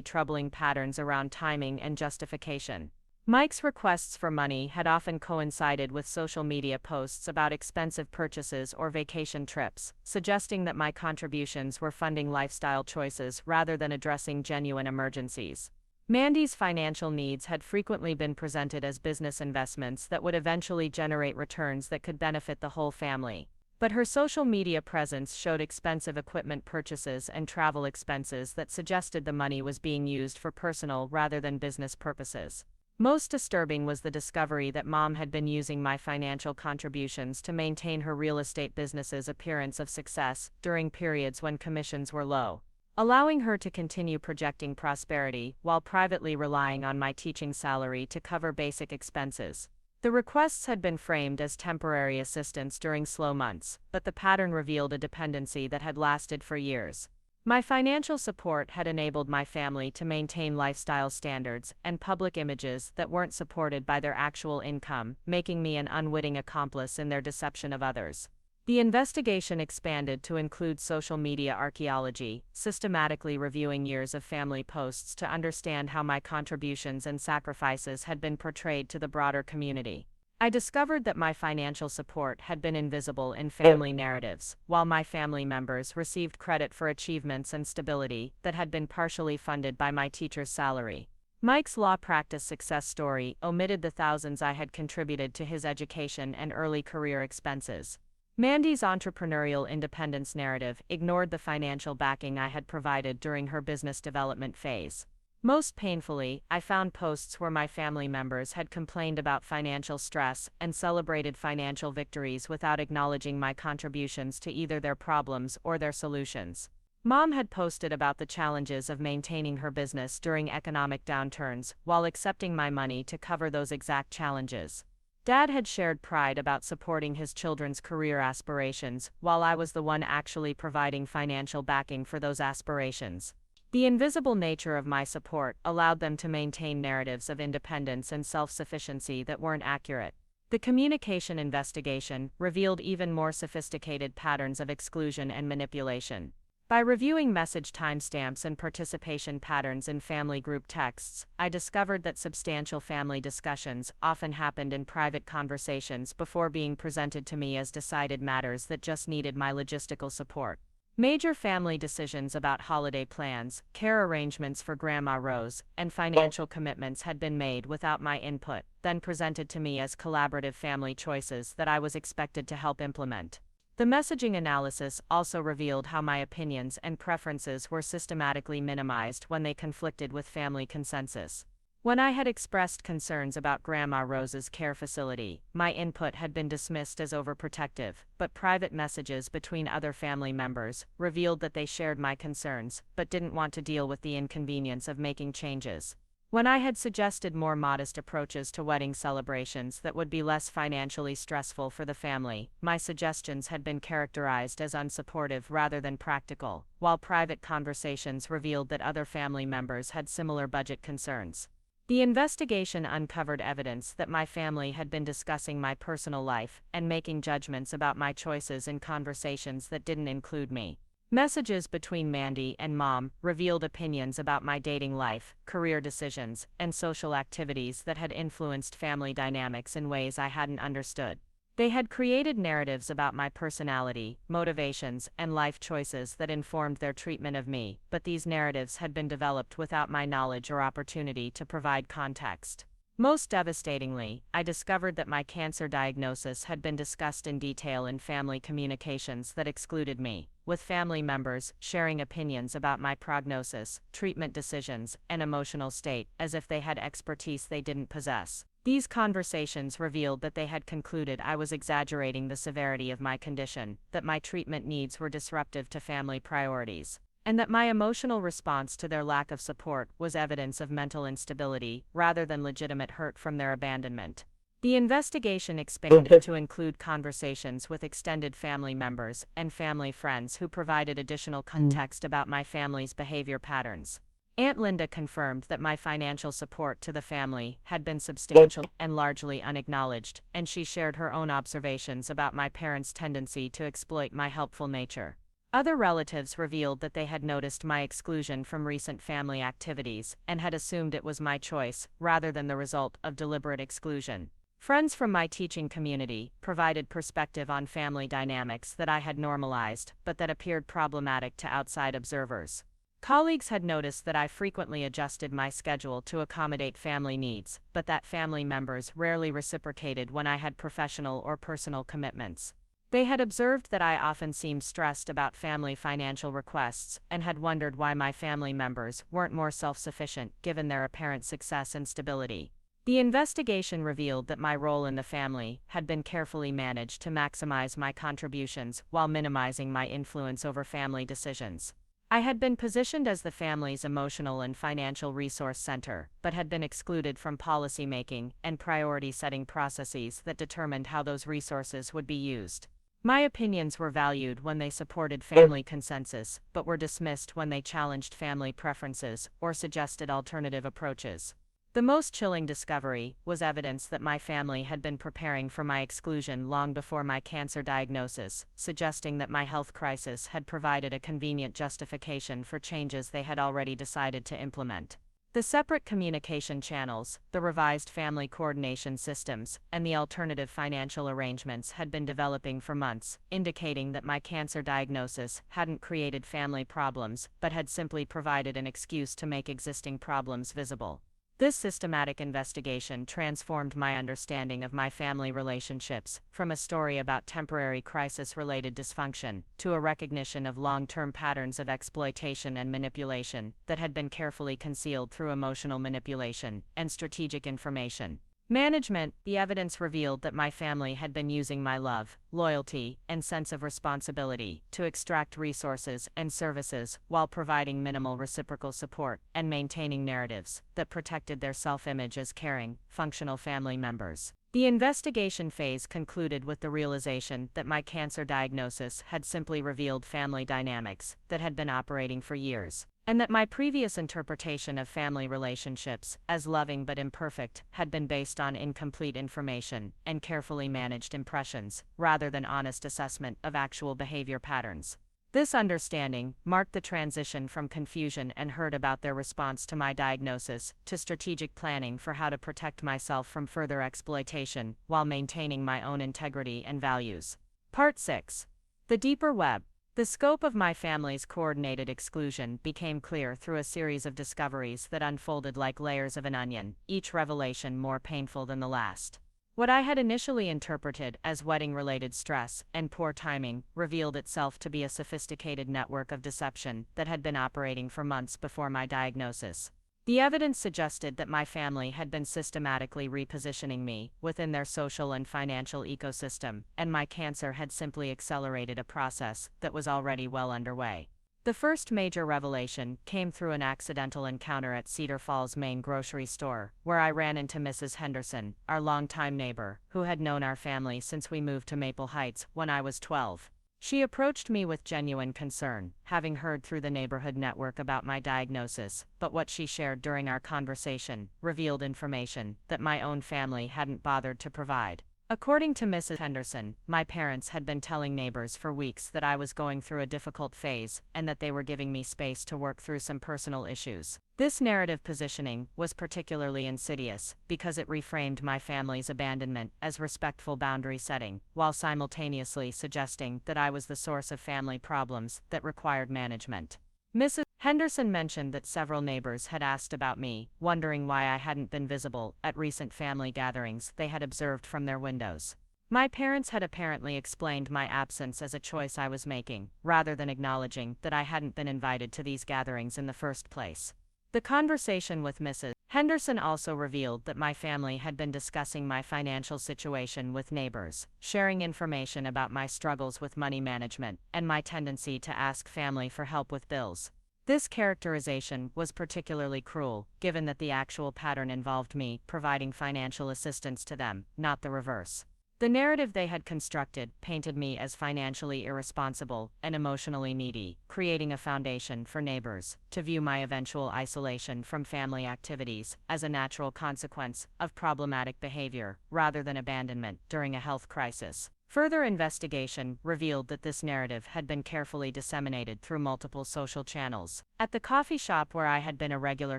troubling patterns around timing and justification. Mike's requests for money had often coincided with social media posts about expensive purchases or vacation trips, suggesting that my contributions were funding lifestyle choices rather than addressing genuine emergencies. Mandy's financial needs had frequently been presented as business investments that would eventually generate returns that could benefit the whole family. But her social media presence showed expensive equipment purchases and travel expenses that suggested the money was being used for personal rather than business purposes. Most disturbing was the discovery that Mom had been using my financial contributions to maintain her real estate business's appearance of success during periods when commissions were low, allowing her to continue projecting prosperity while privately relying on my teaching salary to cover basic expenses. The requests had been framed as temporary assistance during slow months, but the pattern revealed a dependency that had lasted for years. My financial support had enabled my family to maintain lifestyle standards and public images that weren't supported by their actual income, making me an unwitting accomplice in their deception of others. The investigation expanded to include social media archaeology, systematically reviewing years of family posts to understand how my contributions and sacrifices had been portrayed to the broader community. I discovered that my financial support had been invisible in family narratives, while my family members received credit for achievements and stability that had been partially funded by my teacher's salary. Mike's law practice success story omitted the thousands I had contributed to his education and early career expenses. Mandy's entrepreneurial independence narrative ignored the financial backing I had provided during her business development phase. Most painfully, I found posts where my family members had complained about financial stress and celebrated financial victories without acknowledging my contributions to either their problems or their solutions. Mom had posted about the challenges of maintaining her business during economic downturns, while accepting my money to cover those exact challenges. Dad had shared pride about supporting his children's career aspirations, while I was the one actually providing financial backing for those aspirations. The invisible nature of my support allowed them to maintain narratives of independence and self-sufficiency that weren't accurate. The communication investigation revealed even more sophisticated patterns of exclusion and manipulation. By reviewing message timestamps and participation patterns in family group texts, I discovered that substantial family discussions often happened in private conversations before being presented to me as decided matters that just needed my logistical support. Major family decisions about holiday plans, care arrangements for Grandma Rose, and financial commitments had been made without my input, then presented to me as collaborative family choices that I was expected to help implement. The messaging analysis also revealed how my opinions and preferences were systematically minimized when they conflicted with family consensus. When I had expressed concerns about Grandma Rose's care facility, my input had been dismissed as overprotective, but private messages between other family members revealed that they shared my concerns, but didn't want to deal with the inconvenience of making changes. When I had suggested more modest approaches to wedding celebrations that would be less financially stressful for the family, my suggestions had been characterized as unsupportive rather than practical, while private conversations revealed that other family members had similar budget concerns. The investigation uncovered evidence that my family had been discussing my personal life and making judgments about my choices in conversations that didn't include me. Messages between Mandy and Mom revealed opinions about my dating life, career decisions, and social activities that had influenced family dynamics in ways I hadn't understood. They had created narratives about my personality, motivations, and life choices that informed their treatment of me, but these narratives had been developed without my knowledge or opportunity to provide context. Most devastatingly, I discovered that my cancer diagnosis had been discussed in detail in family communications that excluded me, with family members sharing opinions about my prognosis, treatment decisions, and emotional state as if they had expertise they didn't possess. These conversations revealed that they had concluded I was exaggerating the severity of my condition, that my treatment needs were disruptive to family priorities, and that my emotional response to their lack of support was evidence of mental instability rather than legitimate hurt from their abandonment. The investigation expanded to include conversations with extended family members and family friends who provided additional context about my family's behavior patterns. Aunt Linda confirmed that my financial support to the family had been substantial and largely unacknowledged, and she shared her own observations about my parents' tendency to exploit my helpful nature. Other relatives revealed that they had noticed my exclusion from recent family activities and had assumed it was my choice, rather than the result of deliberate exclusion. Friends from my teaching community provided perspective on family dynamics that I had normalized, but that appeared problematic to outside observers. Colleagues had noticed that I frequently adjusted my schedule to accommodate family needs, but that family members rarely reciprocated when I had professional or personal commitments. They had observed that I often seemed stressed about family financial requests and had wondered why my family members weren't more self-sufficient given their apparent success and stability. The investigation revealed that my role in the family had been carefully managed to maximize my contributions while minimizing my influence over family decisions. I had been positioned as the family's emotional and financial resource center, but had been excluded from policy-making and priority-setting processes that determined how those resources would be used. My opinions were valued when they supported family consensus, but were dismissed when they challenged family preferences or suggested alternative approaches. The most chilling discovery was evidence that my family had been preparing for my exclusion long before my cancer diagnosis, suggesting that my health crisis had provided a convenient justification for changes they had already decided to implement. The separate communication channels, the revised family coordination systems, and the alternative financial arrangements had been developing for months, indicating that my cancer diagnosis hadn't created family problems but had simply provided an excuse to make existing problems visible. This systematic investigation transformed my understanding of my family relationships, from a story about temporary crisis-related dysfunction to a recognition of long-term patterns of exploitation and manipulation that had been carefully concealed through emotional manipulation and strategic information management. The evidence revealed that my family had been using my love, loyalty, and sense of responsibility to extract resources and services while providing minimal reciprocal support and maintaining narratives that protected their self-image as caring, functional family members. The investigation phase concluded with the realization that my cancer diagnosis had simply revealed family dynamics that had been operating for years, and that my previous interpretation of family relationships as loving but imperfect had been based on incomplete information and carefully managed impressions, rather than honest assessment of actual behavior patterns. This understanding marked the transition from confusion and hurt about their response to my diagnosis to strategic planning for how to protect myself from further exploitation while maintaining my own integrity and values. Part 6. The Deeper Web. The scope of my family's coordinated exclusion became clear through a series of discoveries that unfolded like layers of an onion, each revelation more painful than the last. What I had initially interpreted as wedding-related stress and poor timing revealed itself to be a sophisticated network of deception that had been operating for months before my diagnosis. The evidence suggested that my family had been systematically repositioning me within their social and financial ecosystem, and my cancer had simply accelerated a process that was already well underway. The first major revelation came through an accidental encounter at Cedar Falls' main grocery store, where I ran into Mrs. Henderson, our longtime neighbor, who had known our family since we moved to Maple Heights when I was 12. She approached me with genuine concern, having heard through the neighborhood network about my diagnosis, but what she shared during our conversation revealed information that my own family hadn't bothered to provide. According to Mrs. Henderson, my parents had been telling neighbors for weeks that I was going through a difficult phase and that they were giving me space to work through some personal issues. This narrative positioning was particularly insidious because it reframed my family's abandonment as respectful boundary setting, while simultaneously suggesting that I was the source of family problems that required management. Mrs. Henderson mentioned that several neighbors had asked about me, wondering why I hadn't been visible at recent family gatherings they had observed from their windows. My parents had apparently explained my absence as a choice I was making, rather than acknowledging that I hadn't been invited to these gatherings in the first place. The conversation with Mrs. Henderson also revealed that my family had been discussing my financial situation with neighbors, sharing information about my struggles with money management and my tendency to ask family for help with bills. This characterization was particularly cruel, given that the actual pattern involved me providing financial assistance to them, not the reverse. The narrative they had constructed painted me as financially irresponsible and emotionally needy, creating a foundation for neighbors to view my eventual isolation from family activities as a natural consequence of problematic behavior, rather than abandonment during a health crisis. Further investigation revealed that this narrative had been carefully disseminated through multiple social channels. At the coffee shop where I had been a regular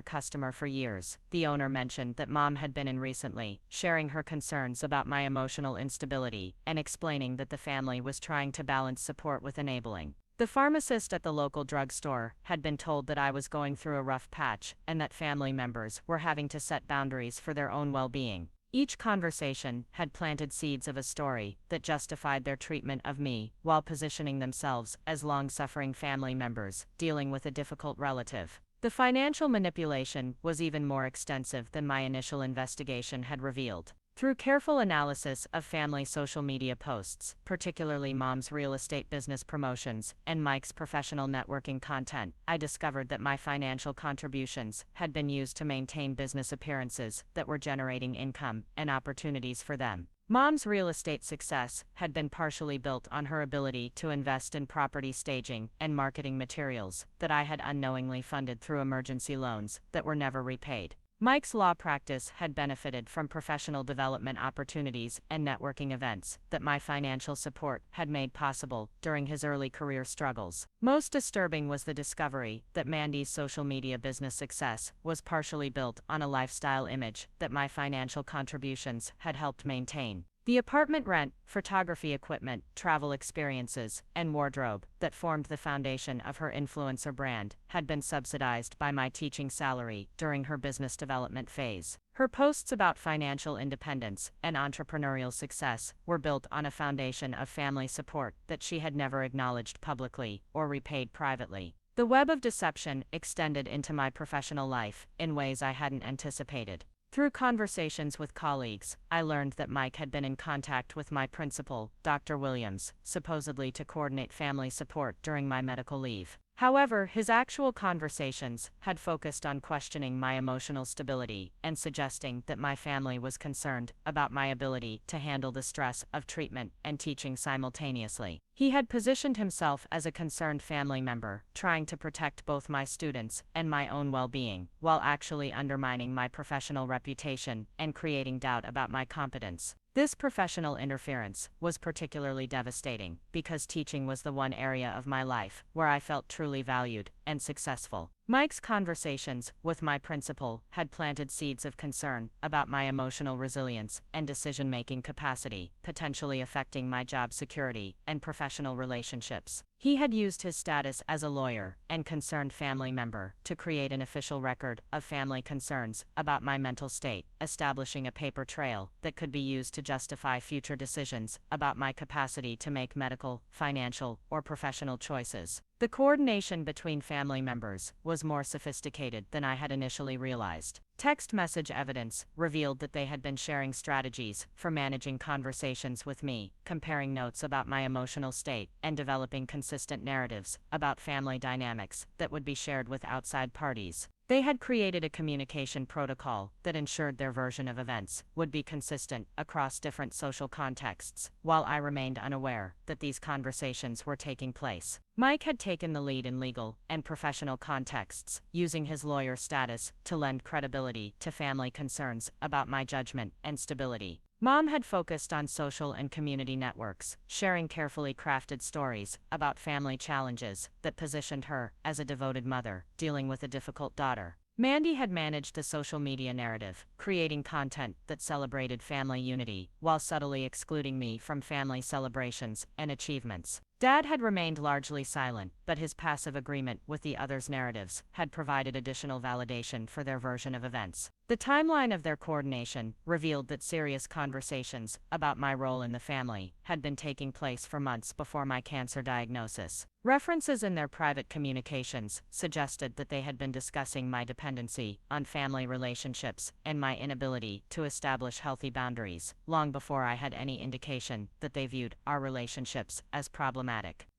customer for years, the owner mentioned that Mom had been in recently, sharing her concerns about my emotional instability and explaining that the family was trying to balance support with enabling. The pharmacist at the local drugstore had been told that I was going through a rough patch and that family members were having to set boundaries for their own well-being. Each conversation had planted seeds of a story that justified their treatment of me, while positioning themselves as long-suffering family members dealing with a difficult relative. The financial manipulation was even more extensive than my initial investigation had revealed. Through careful analysis of family social media posts, particularly Mom's real estate business promotions and Mike's professional networking content, I discovered that my financial contributions had been used to maintain business appearances that were generating income and opportunities for them. Mom's real estate success had been partially built on her ability to invest in property staging and marketing materials that I had unknowingly funded through emergency loans that were never repaid. Mike's law practice had benefited from professional development opportunities and networking events that my financial support had made possible during his early career struggles. Most disturbing was the discovery that Mandy's social media business success was partially built on a lifestyle image that my financial contributions had helped maintain. The apartment rent, photography equipment, travel experiences, and wardrobe that formed the foundation of her influencer brand had been subsidized by my teaching salary during her business development phase. Her posts about financial independence and entrepreneurial success were built on a foundation of family support that she had never acknowledged publicly or repaid privately. The web of deception extended into my professional life in ways I hadn't anticipated. Through conversations with colleagues, I learned that Mike had been in contact with my principal, Dr. Williams, supposedly to coordinate family support during my medical leave. However, his actual conversations had focused on questioning my emotional stability and suggesting that my family was concerned about my ability to handle the stress of treatment and teaching simultaneously. He had positioned himself as a concerned family member, trying to protect both my students and my own well-being, while actually undermining my professional reputation and creating doubt about my competence. This professional interference was particularly devastating because teaching was the one area of my life where I felt truly valued and successful. Mike's conversations with my principal had planted seeds of concern about my emotional resilience and decision-making capacity, potentially affecting my job security and professional relationships. He had used his status as a lawyer and concerned family member to create an official record of family concerns about my mental state, establishing a paper trail that could be used to justify future decisions about my capacity to make medical, financial, or professional choices. The coordination between family members was more sophisticated than I had initially realized. Text message evidence revealed that they had been sharing strategies for managing conversations with me, comparing notes about my emotional state, and developing consistent narratives about family dynamics that would be shared with outside parties. They had created a communication protocol that ensured their version of events would be consistent across different social contexts, while I remained unaware that these conversations were taking place. Mike had taken the lead in legal and professional contexts, using his lawyer status to lend credibility to family concerns about my judgment and stability. Mom had focused on social and community networks, sharing carefully crafted stories about family challenges that positioned her as a devoted mother dealing with a difficult daughter. Mandy had managed the social media narrative, creating content that celebrated family unity while subtly excluding me from family celebrations and achievements. Dad had remained largely silent, but his passive agreement with the others' narratives had provided additional validation for their version of events. The timeline of their coordination revealed that serious conversations about my role in the family had been taking place for months before my cancer diagnosis. References in their private communications suggested that they had been discussing my dependency on family relationships and my inability to establish healthy boundaries, long before I had any indication that they viewed our relationships as problematic.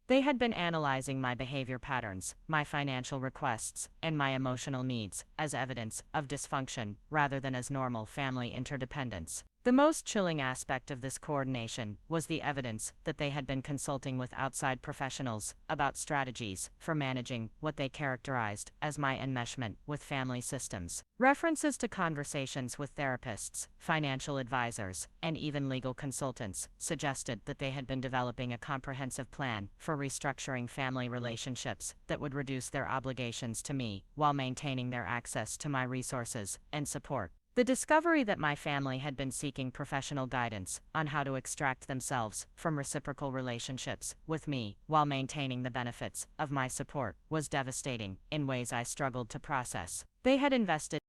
They had been analyzing my behavior patterns, my financial requests, and my emotional needs as evidence of dysfunction rather than as normal family interdependence. The most chilling aspect of this coordination was the evidence that they had been consulting with outside professionals about strategies for managing what they characterized as my enmeshment with family systems. References to conversations with therapists, financial advisors, and even legal consultants suggested that they had been developing a comprehensive plan for restructuring family relationships that would reduce their obligations to me while maintaining their access to my resources and support. The discovery that my family had been seeking professional guidance on how to extract themselves from reciprocal relationships with me while maintaining the benefits of my support was devastating in ways I struggled to process. They had invested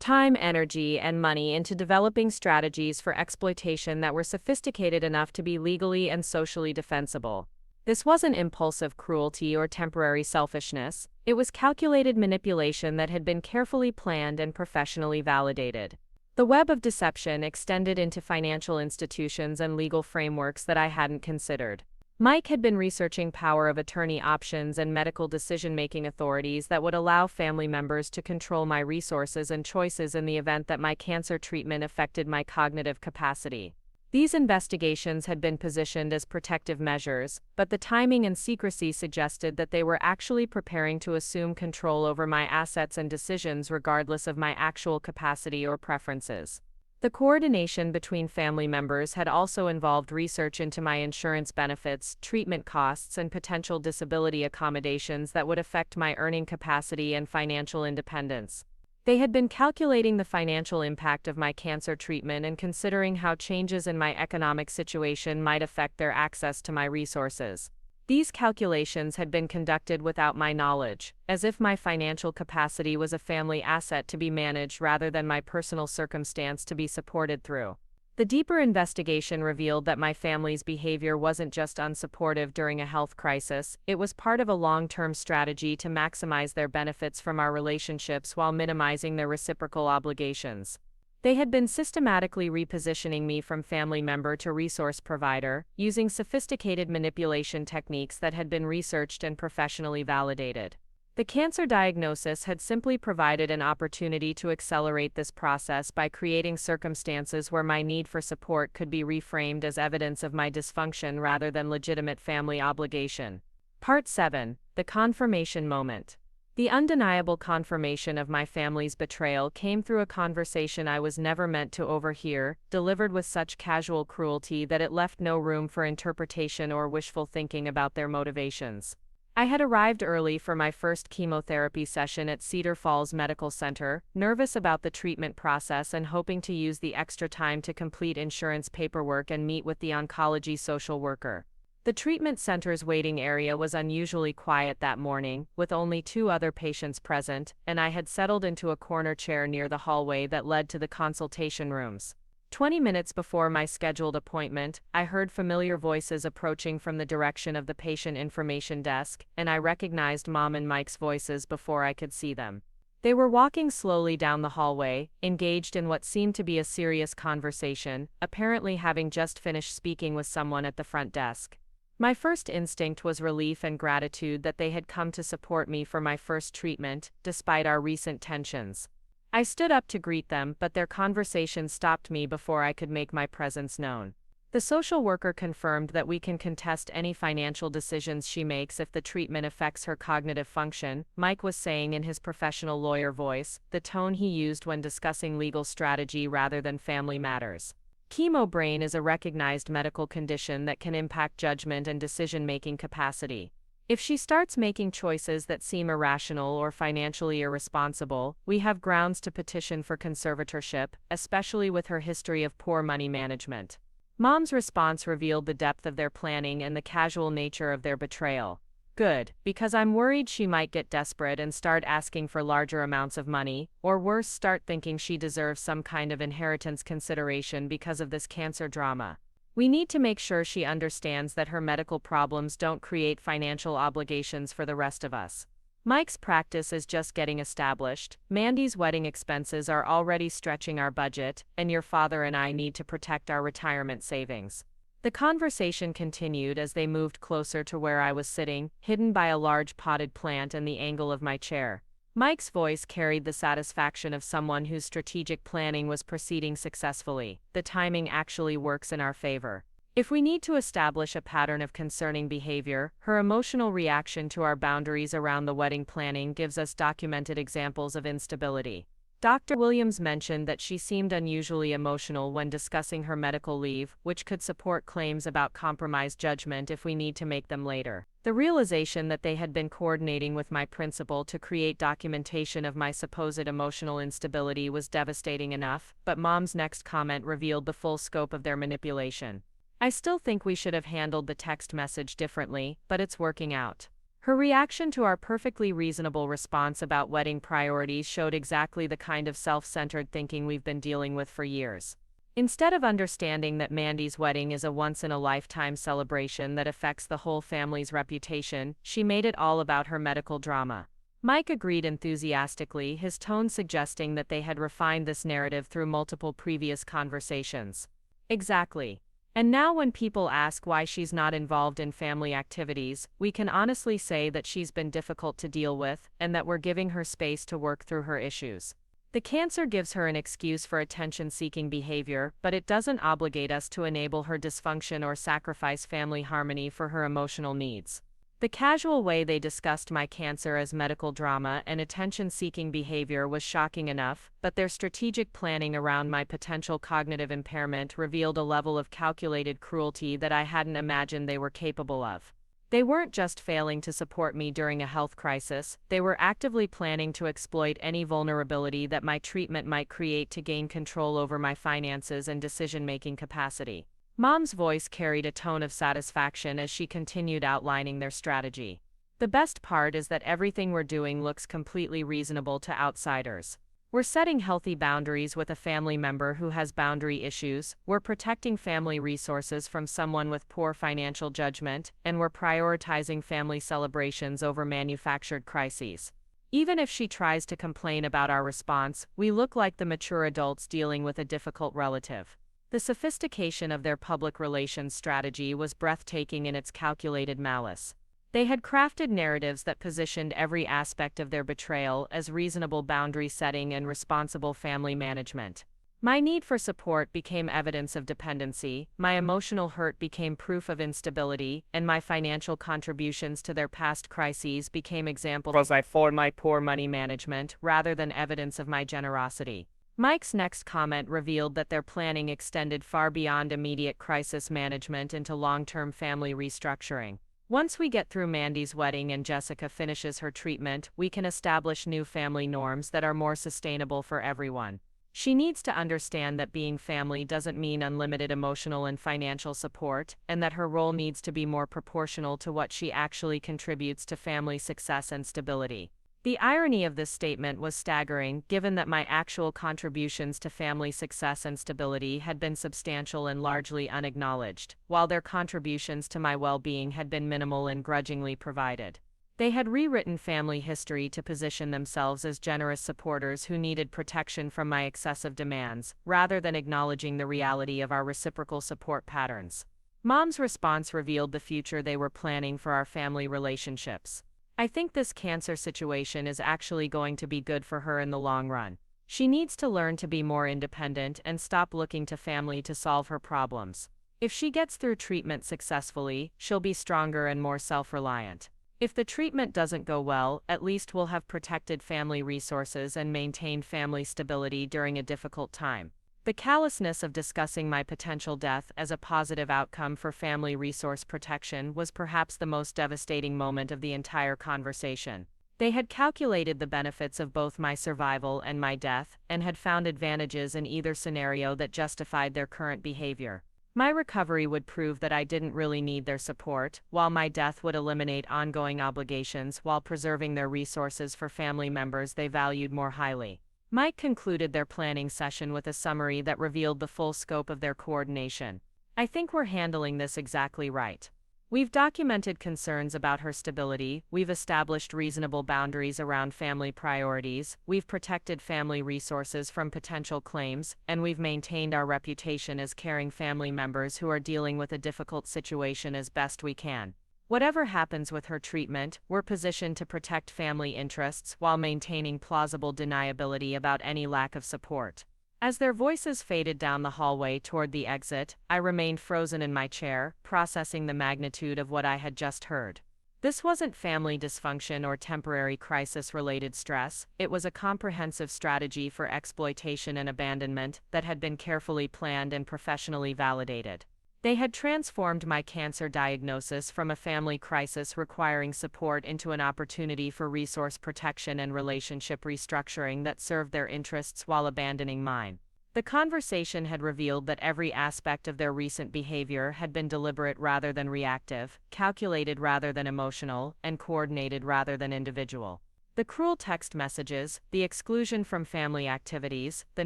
time, energy, and money into developing strategies for exploitation that were sophisticated enough to be legally and socially defensible. This wasn't impulsive cruelty or temporary selfishness, it was calculated manipulation that had been carefully planned and professionally validated. The web of deception extended into financial institutions and legal frameworks that I hadn't considered. Mike had been researching power of attorney options and medical decision-making authorities that would allow family members to control my resources and choices in the event that my cancer treatment affected my cognitive capacity. These investigations had been positioned as protective measures, but the timing and secrecy suggested that they were actually preparing to assume control over my assets and decisions regardless of my actual capacity or preferences. The coordination between family members had also involved research into my insurance benefits, treatment costs, and potential disability accommodations that would affect my earning capacity and financial independence. They had been calculating the financial impact of my cancer treatment and considering how changes in my economic situation might affect their access to my resources. These calculations had been conducted without my knowledge, as if my financial capacity was a family asset to be managed rather than my personal circumstance to be supported through. The deeper investigation revealed that my family's behavior wasn't just unsupportive during a health crisis, it was part of a long-term strategy to maximize their benefits from our relationships while minimizing their reciprocal obligations. They had been systematically repositioning me from family member to resource provider, using sophisticated manipulation techniques that had been researched and professionally validated. The cancer diagnosis had simply provided an opportunity to accelerate this process by creating circumstances where my need for support could be reframed as evidence of my dysfunction rather than legitimate family obligation. Part 7. The Confirmation Moment. The undeniable confirmation of my family's betrayal came through a conversation I was never meant to overhear, delivered with such casual cruelty that it left no room for interpretation or wishful thinking about their motivations. I had arrived early for my first chemotherapy session at Cedar Falls Medical Center, nervous about the treatment process and hoping to use the extra time to complete insurance paperwork and meet with the oncology social worker. The treatment center's waiting area was unusually quiet that morning, with only 2 other patients present, and I had settled into a corner chair near the hallway that led to the consultation rooms. 20 minutes before my scheduled appointment, I heard familiar voices approaching from the direction of the patient information desk, and I recognized Mom and Mike's voices before I could see them. They were walking slowly down the hallway, engaged in what seemed to be a serious conversation, apparently having just finished speaking with someone at the front desk. My first instinct was relief and gratitude that they had come to support me for my first treatment, despite our recent tensions. I stood up to greet them, but their conversation stopped me before I could make my presence known. The social worker confirmed that we can contest any financial decisions she makes if the treatment affects her cognitive function, Mike was saying in his professional lawyer voice, the tone he used when discussing legal strategy rather than family matters. Chemo brain is a recognized medical condition that can impact judgment and decision-making capacity. If she starts making choices that seem irrational or financially irresponsible, we have grounds to petition for conservatorship, especially with her history of poor money management. Mom's response revealed the depth of their planning and the casual nature of their betrayal. Good, because I'm worried she might get desperate and start asking for larger amounts of money, or worse, start thinking she deserves some kind of inheritance consideration because of this cancer drama. We need to make sure she understands that her medical problems don't create financial obligations for the rest of us. Mike's practice is just getting established, Mandy's wedding expenses are already stretching our budget, and your father and I need to protect our retirement savings. The conversation continued as they moved closer to where I was sitting, hidden by a large potted plant and the angle of my chair. Mike's voice carried the satisfaction of someone whose strategic planning was proceeding successfully. The timing actually works in our favor. If we need to establish a pattern of concerning behavior, her emotional reaction to our boundaries around the wedding planning gives us documented examples of instability. Dr. Williams mentioned that she seemed unusually emotional when discussing her medical leave, which could support claims about compromised judgment if we need to make them later. The realization that they had been coordinating with my principal to create documentation of my supposed emotional instability was devastating enough, but Mom's next comment revealed the full scope of their manipulation. I still think we should have handled the text message differently, but it's working out. Her reaction to our perfectly reasonable response about wedding priorities showed exactly the kind of self-centered thinking we've been dealing with for years. Instead of understanding that Mandy's wedding is a once-in-a-lifetime celebration that affects the whole family's reputation, she made it all about her medical drama. Mike agreed enthusiastically, his tone suggesting that they had refined this narrative through multiple previous conversations. Exactly. And now when people ask why she's not involved in family activities, we can honestly say that she's been difficult to deal with, and that we're giving her space to work through her issues. The cancer gives her an excuse for attention-seeking behavior, but it doesn't obligate us to enable her dysfunction or sacrifice family harmony for her emotional needs. The casual way they discussed my cancer as medical drama and attention-seeking behavior was shocking enough, but their strategic planning around my potential cognitive impairment revealed a level of calculated cruelty that I hadn't imagined they were capable of. They weren't just failing to support me during a health crisis, they were actively planning to exploit any vulnerability that my treatment might create to gain control over my finances and decision-making capacity. Mom's voice carried a tone of satisfaction as she continued outlining their strategy. The best part is that everything we're doing looks completely reasonable to outsiders. We're setting healthy boundaries with a family member who has boundary issues, we're protecting family resources from someone with poor financial judgment, and we're prioritizing family celebrations over manufactured crises. Even if she tries to complain about our response, we look like the mature adults dealing with a difficult relative. The sophistication of their public relations strategy was breathtaking in its calculated malice. They had crafted narratives that positioned every aspect of their betrayal as reasonable boundary setting and responsible family management. My need for support became evidence of dependency, my emotional hurt became proof of instability, and my financial contributions to their past crises became examples for my poor money management rather than evidence of my generosity. Mike's next comment revealed that their planning extended far beyond immediate crisis management into long-term family restructuring. Once we get through Mandy's wedding and Jessica finishes her treatment, we can establish new family norms that are more sustainable for everyone. She needs to understand that being family doesn't mean unlimited emotional and financial support, and that her role needs to be more proportional to what she actually contributes to family success and stability. The irony of this statement was staggering, given that my actual contributions to family success and stability had been substantial and largely unacknowledged, while their contributions to my well-being had been minimal and grudgingly provided. They had rewritten family history to position themselves as generous supporters who needed protection from my excessive demands, rather than acknowledging the reality of our reciprocal support patterns. Mom's response revealed the future they were planning for our family relationships. I think this cancer situation is actually going to be good for her in the long run. She needs to learn to be more independent and stop looking to family to solve her problems. If she gets through treatment successfully, she'll be stronger and more self-reliant. If the treatment doesn't go well, at least we'll have protected family resources and maintained family stability during a difficult time. The callousness of discussing my potential death as a positive outcome for family resource protection was perhaps the most devastating moment of the entire conversation. They had calculated the benefits of both my survival and my death, and had found advantages in either scenario that justified their current behavior. My recovery would prove that I didn't really need their support, while my death would eliminate ongoing obligations while preserving their resources for family members they valued more highly. Mike concluded their planning session with a summary that revealed the full scope of their coordination. "I think we're handling this exactly right. We've documented concerns about her stability, we've established reasonable boundaries around family priorities, we've protected family resources from potential claims, and we've maintained our reputation as caring family members who are dealing with a difficult situation as best we can. Whatever happens with her treatment, we're positioned to protect family interests while maintaining plausible deniability about any lack of support." As their voices faded down the hallway toward the exit, I remained frozen in my chair, processing the magnitude of what I had just heard. This wasn't family dysfunction or temporary crisis-related stress, it was a comprehensive strategy for exploitation and abandonment that had been carefully planned and professionally validated. They had transformed my cancer diagnosis from a family crisis requiring support into an opportunity for resource protection and relationship restructuring that served their interests while abandoning mine. The conversation had revealed that every aspect of their recent behavior had been deliberate rather than reactive, calculated rather than emotional, and coordinated rather than individual. The cruel text messages, the exclusion from family activities, the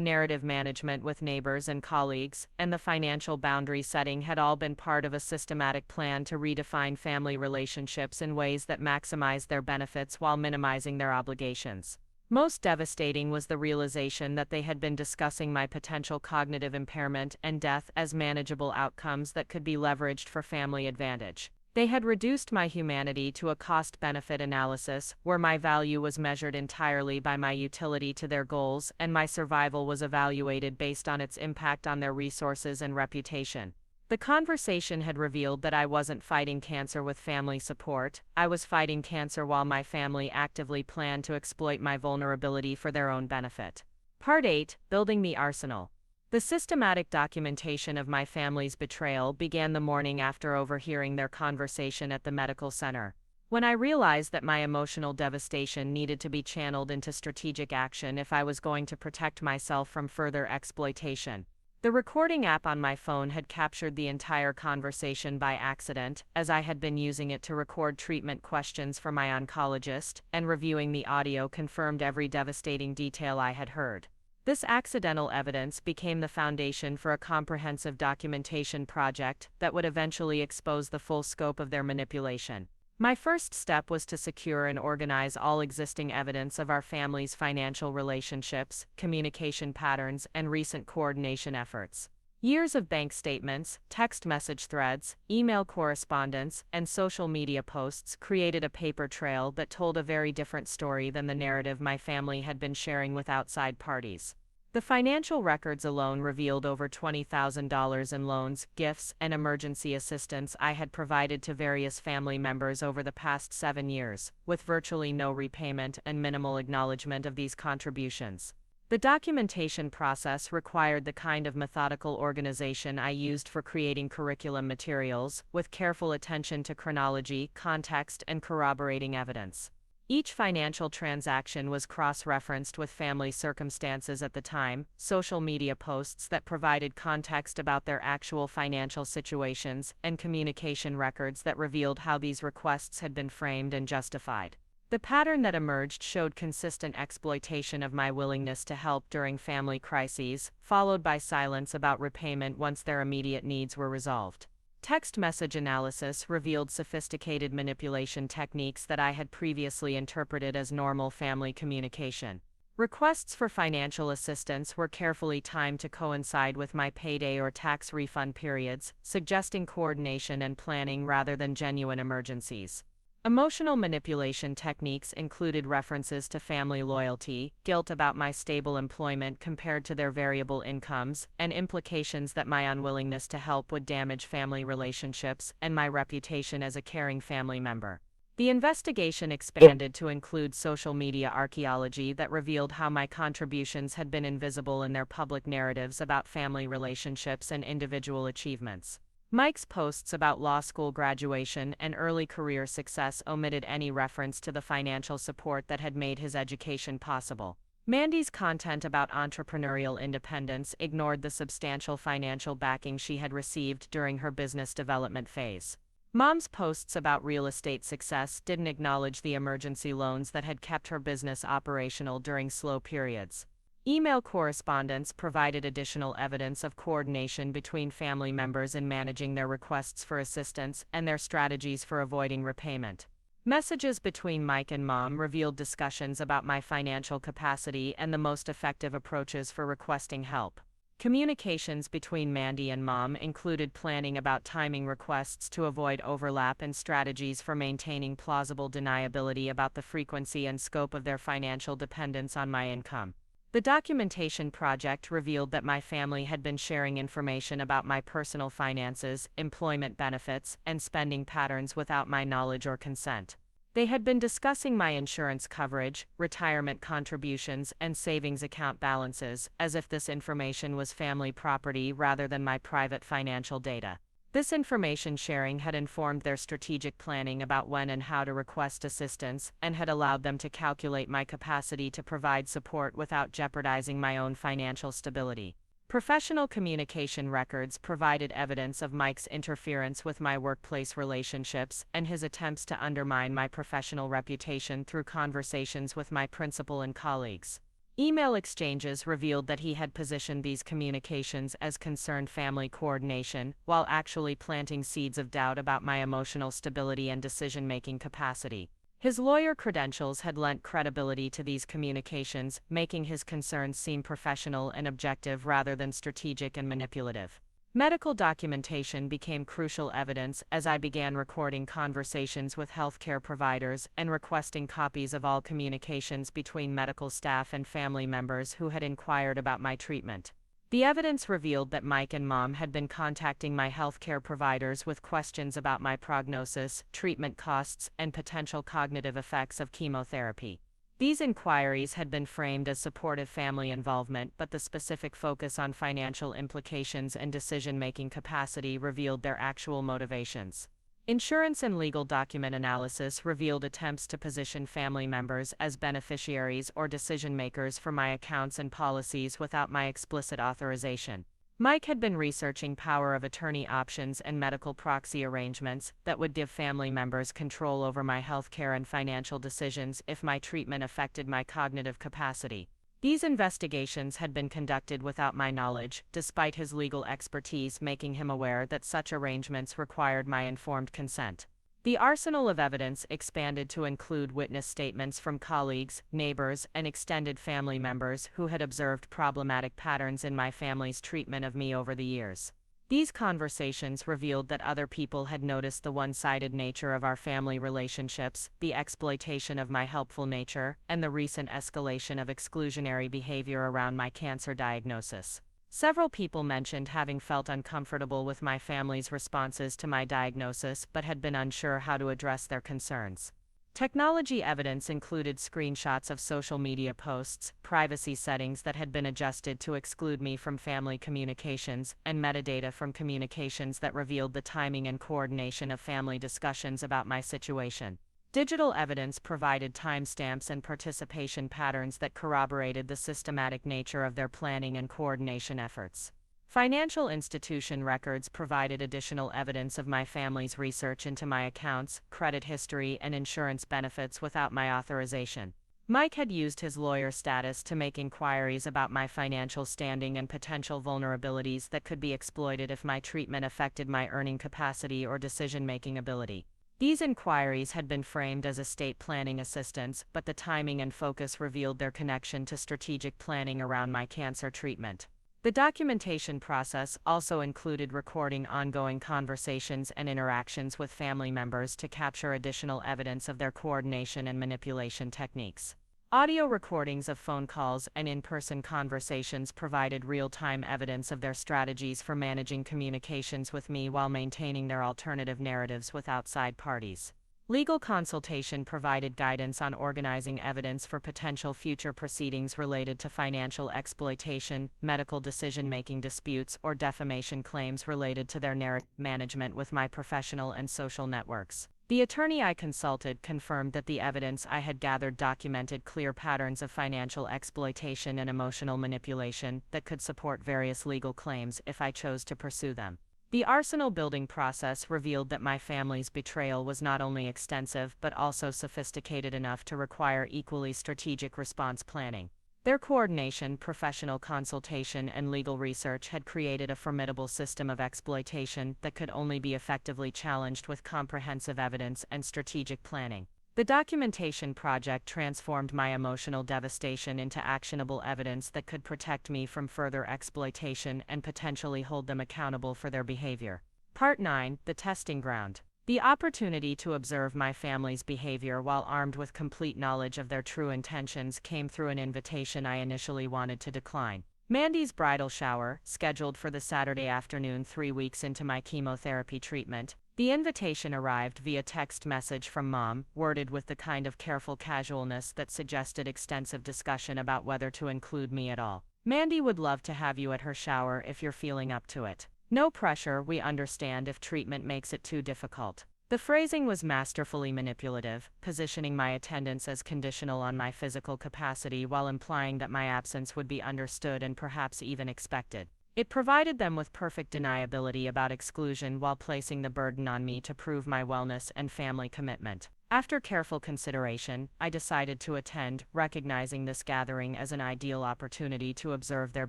narrative management with neighbors and colleagues, and the financial boundary setting had all been part of a systematic plan to redefine family relationships in ways that maximized their benefits while minimizing their obligations. Most devastating was the realization that they had been discussing my potential cognitive impairment and death as manageable outcomes that could be leveraged for family advantage. They had reduced my humanity to a cost-benefit analysis, where my value was measured entirely by my utility to their goals, and my survival was evaluated based on its impact on their resources and reputation. The conversation had revealed that I wasn't fighting cancer with family support, I was fighting cancer while my family actively planned to exploit my vulnerability for their own benefit. Part 8: Building the Arsenal. The systematic documentation of my family's betrayal began the morning after overhearing their conversation at the medical center. When I realized that my emotional devastation needed to be channeled into strategic action if I was going to protect myself from further exploitation. The recording app on my phone had captured the entire conversation by accident, as I had been using it to record treatment questions for my oncologist, and reviewing the audio confirmed every devastating detail I had heard. This accidental evidence became the foundation for a comprehensive documentation project that would eventually expose the full scope of their manipulation. My first step was to secure and organize all existing evidence of our family's financial relationships, communication patterns, and recent coordination efforts. Years of bank statements, text message threads, email correspondence, and social media posts created a paper trail that told a very different story than the narrative my family had been sharing with outside parties. The financial records alone revealed over $20,000 in loans, gifts, and emergency assistance I had provided to various family members over the past 7 years, with virtually no repayment and minimal acknowledgement of these contributions. The documentation process required the kind of methodical organization I used for creating curriculum materials, with careful attention to chronology, context, and corroborating evidence. Each financial transaction was cross-referenced with family circumstances at the time, social media posts that provided context about their actual financial situations, and communication records that revealed how these requests had been framed and justified. The pattern that emerged showed consistent exploitation of my willingness to help during family crises, followed by silence about repayment once their immediate needs were resolved. Text message analysis revealed sophisticated manipulation techniques that I had previously interpreted as normal family communication. Requests for financial assistance were carefully timed to coincide with my payday or tax refund periods, suggesting coordination and planning rather than genuine emergencies. Emotional manipulation techniques included references to family loyalty, guilt about my stable employment compared to their variable incomes, and implications that my unwillingness to help would damage family relationships and my reputation as a caring family member. The investigation expanded to include social media archaeology that revealed how my contributions had been invisible in their public narratives about family relationships and individual achievements. Mike's posts about law school graduation and early career success omitted any reference to the financial support that had made his education possible. Mandy's content about entrepreneurial independence ignored the substantial financial backing she had received during her business development phase. Mom's posts about real estate success didn't acknowledge the emergency loans that had kept her business operational during slow periods. Email correspondence provided additional evidence of coordination between family members in managing their requests for assistance and their strategies for avoiding repayment. Messages between Mike and Mom revealed discussions about my financial capacity and the most effective approaches for requesting help. Communications between Mandy and Mom included planning about timing requests to avoid overlap and strategies for maintaining plausible deniability about the frequency and scope of their financial dependence on my income. The documentation project revealed that my family had been sharing information about my personal finances, employment benefits, and spending patterns without my knowledge or consent. They had been discussing my insurance coverage, retirement contributions, and savings account balances, as if this information was family property rather than my private financial data. This information sharing had informed their strategic planning about when and how to request assistance, and had allowed them to calculate my capacity to provide support without jeopardizing my own financial stability. Professional communication records provided evidence of Mike's interference with my workplace relationships and his attempts to undermine my professional reputation through conversations with my principal and colleagues. Email exchanges revealed that he had positioned these communications as concerned family coordination, while actually planting seeds of doubt about my emotional stability and decision-making capacity. His lawyer credentials had lent credibility to these communications, making his concerns seem professional and objective rather than strategic and manipulative. Medical documentation became crucial evidence as I began recording conversations with healthcare providers and requesting copies of all communications between medical staff and family members who had inquired about my treatment. The evidence revealed that Mike and Mom had been contacting my healthcare providers with questions about my prognosis, treatment costs, and potential cognitive effects of chemotherapy. These inquiries had been framed as supportive family involvement, but the specific focus on financial implications and decision-making capacity revealed their actual motivations. Insurance and legal document analysis revealed attempts to position family members as beneficiaries or decision-makers for my accounts and policies without my explicit authorization. Mike had been researching power of attorney options and medical proxy arrangements that would give family members control over my healthcare and financial decisions if my treatment affected my cognitive capacity. These investigations had been conducted without my knowledge, despite his legal expertise making him aware that such arrangements required my informed consent. The arsenal of evidence expanded to include witness statements from colleagues, neighbors, and extended family members who had observed problematic patterns in my family's treatment of me over the years. These conversations revealed that other people had noticed the one-sided nature of our family relationships, the exploitation of my helpful nature, and the recent escalation of exclusionary behavior around my cancer diagnosis. Several people mentioned having felt uncomfortable with my family's responses to my diagnosis but had been unsure how to address their concerns. Technology evidence included screenshots of social media posts, privacy settings that had been adjusted to exclude me from family communications, and metadata from communications that revealed the timing and coordination of family discussions about my situation. Digital evidence provided timestamps and participation patterns that corroborated the systematic nature of their planning and coordination efforts. Financial institution records provided additional evidence of my family's research into my accounts, credit history, and insurance benefits without my authorization. Mike had used his lawyer status to make inquiries about my financial standing and potential vulnerabilities that could be exploited if my treatment affected my earning capacity or decision-making ability. These inquiries had been framed as estate planning assistance, but the timing and focus revealed their connection to strategic planning around my cancer treatment. The documentation process also included recording ongoing conversations and interactions with family members to capture additional evidence of their coordination and manipulation techniques. Audio recordings of phone calls and in-person conversations provided real-time evidence of their strategies for managing communications with me while maintaining their alternative narratives with outside parties. Legal consultation provided guidance on organizing evidence for potential future proceedings related to financial exploitation, medical decision-making disputes, or defamation claims related to their narrative management with my professional and social networks. The attorney I consulted confirmed that the evidence I had gathered documented clear patterns of financial exploitation and emotional manipulation that could support various legal claims if I chose to pursue them. The arsenal building process revealed that my family's betrayal was not only extensive but also sophisticated enough to require equally strategic response planning. Their coordination, professional consultation, and legal research had created a formidable system of exploitation that could only be effectively challenged with comprehensive evidence and strategic planning. The documentation project transformed my emotional devastation into actionable evidence that could protect me from further exploitation and potentially hold them accountable for their behavior. Part 9: The Testing Ground. The opportunity to observe my family's behavior while armed with complete knowledge of their true intentions came through an invitation I initially wanted to decline. Mandy's bridal shower, scheduled for the Saturday afternoon 3 weeks into my chemotherapy treatment. The invitation arrived via text message from Mom, worded with the kind of careful casualness that suggested extensive discussion about whether to include me at all. Mandy would love to have you at her shower if you're feeling up to it. No pressure, we understand if treatment makes it too difficult. The phrasing was masterfully manipulative, positioning my attendance as conditional on my physical capacity while implying that my absence would be understood and perhaps even expected. It provided them with perfect deniability about exclusion while placing the burden on me to prove my wellness and family commitment. After careful consideration, I decided to attend, recognizing this gathering as an ideal opportunity to observe their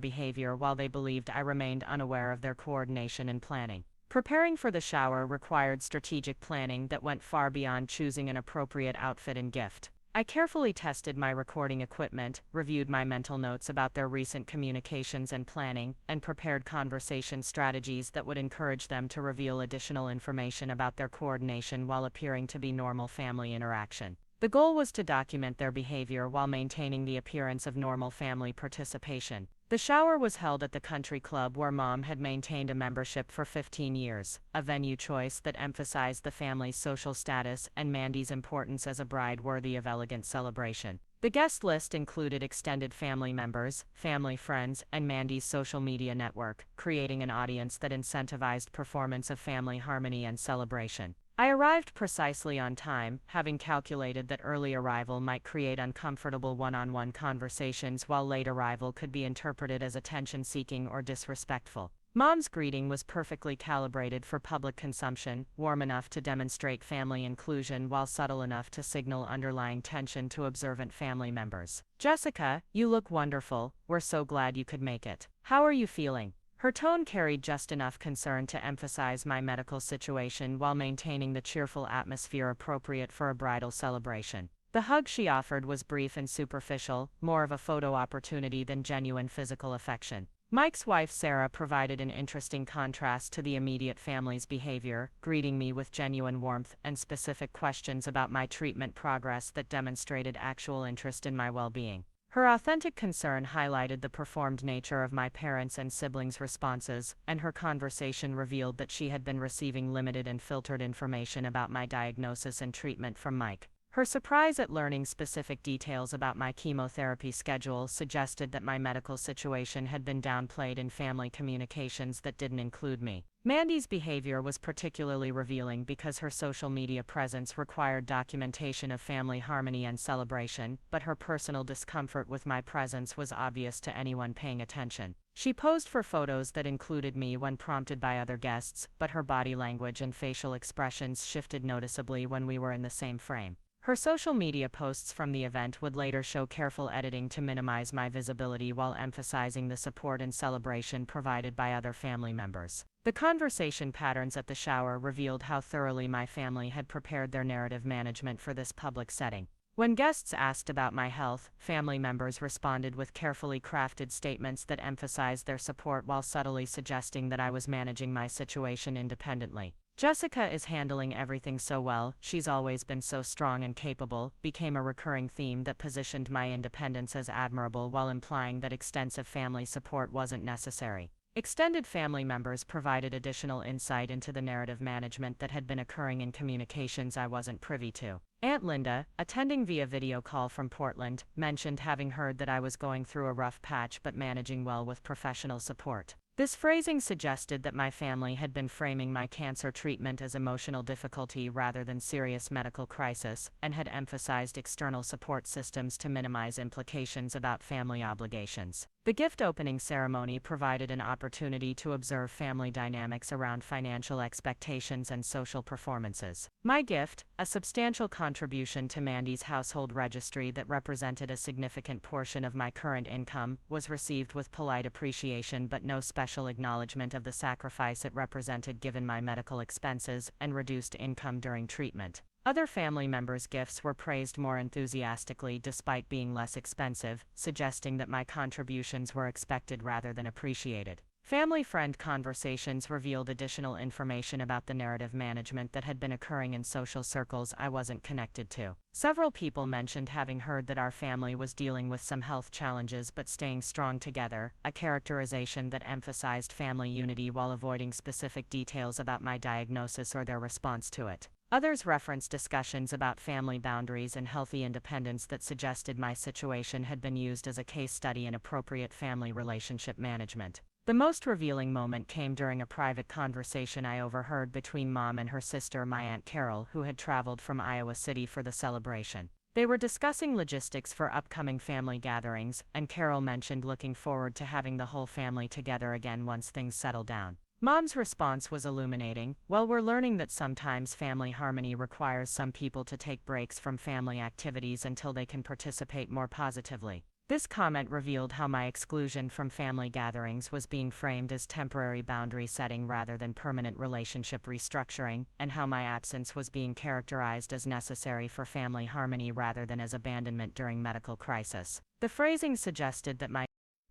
behavior while they believed I remained unaware of their coordination and planning. Preparing for the shower required strategic planning that went far beyond choosing an appropriate outfit and gift. I carefully tested my recording equipment, reviewed my mental notes about their recent communications and planning, and prepared conversation strategies that would encourage them to reveal additional information about their coordination while appearing to be normal family interaction. The goal was to document their behavior while maintaining the appearance of normal family participation. The shower was held at the country club where Mom had maintained a membership for 15 years, a venue choice that emphasized the family's social status and Mandy's importance as a bride worthy of elegant celebration. The guest list included extended family members, family friends, and Mandy's social media network, creating an audience that incentivized performance of family harmony and celebration. I arrived precisely on time, having calculated that early arrival might create uncomfortable one-on-one conversations while late arrival could be interpreted as attention-seeking or disrespectful. Mom's greeting was perfectly calibrated for public consumption, warm enough to demonstrate family inclusion while subtle enough to signal underlying tension to observant family members. "Jessica, you look wonderful, we're so glad you could make it. How are you feeling?" Her tone carried just enough concern to emphasize my medical situation while maintaining the cheerful atmosphere appropriate for a bridal celebration. The hug she offered was brief and superficial, more of a photo opportunity than genuine physical affection. Mike's wife Sarah provided an interesting contrast to the immediate family's behavior, greeting me with genuine warmth and specific questions about my treatment progress that demonstrated actual interest in my well-being. Her authentic concern highlighted the performed nature of my parents' and siblings' responses, and her conversation revealed that she had been receiving limited and filtered information about my diagnosis and treatment from Mike. Her surprise at learning specific details about my chemotherapy schedule suggested that my medical situation had been downplayed in family communications that didn't include me. Mandy's behavior was particularly revealing because her social media presence required documentation of family harmony and celebration, but her personal discomfort with my presence was obvious to anyone paying attention. She posed for photos that included me when prompted by other guests, but her body language and facial expressions shifted noticeably when we were in the same frame. Her social media posts from the event would later show careful editing to minimize my visibility while emphasizing the support and celebration provided by other family members. The conversation patterns at the shower revealed how thoroughly my family had prepared their narrative management for this public setting. When guests asked about my health, family members responded with carefully crafted statements that emphasized their support while subtly suggesting that I was managing my situation independently. "Jessica is handling everything so well, she's always been so strong and capable," became a recurring theme that positioned my independence as admirable while implying that extensive family support wasn't necessary. Extended family members provided additional insight into the narrative management that had been occurring in communications I wasn't privy to. Aunt Linda, attending via video call from Portland, mentioned having heard that I was going through a rough patch but managing well with professional support. This phrasing suggested that my family had been framing my cancer treatment as emotional difficulty rather than serious medical crisis, and had emphasized external support systems to minimize implications about family obligations. The gift opening ceremony provided an opportunity to observe family dynamics around financial expectations and social performances. My gift, a substantial contribution to Mandy's household registry that represented a significant portion of my current income, was received with polite appreciation but no special acknowledgement of the sacrifice it represented given my medical expenses and reduced income during treatment. Other family members' gifts were praised more enthusiastically despite being less expensive, suggesting that my contributions were expected rather than appreciated. Family-friend conversations revealed additional information about the narrative management that had been occurring in social circles I wasn't connected to. Several people mentioned having heard that our family was dealing with some health challenges but staying strong together, a characterization that emphasized family unity while avoiding specific details about my diagnosis or their response to it. Others referenced discussions about family boundaries and healthy independence that suggested my situation had been used as a case study in appropriate family relationship management. The most revealing moment came during a private conversation I overheard between Mom and her sister, my Aunt Carol, who had traveled from Iowa City for the celebration. They were discussing logistics for upcoming family gatherings, and Carol mentioned looking forward to having the whole family together again once things settle down. Mom's response was illuminating. "Well, we're learning that sometimes family harmony requires some people to take breaks from family activities until they can participate more positively." This comment revealed how my exclusion from family gatherings was being framed as temporary boundary setting rather than permanent relationship restructuring, and how my absence was being characterized as necessary for family harmony rather than as abandonment during medical crisis. The phrasing suggested that my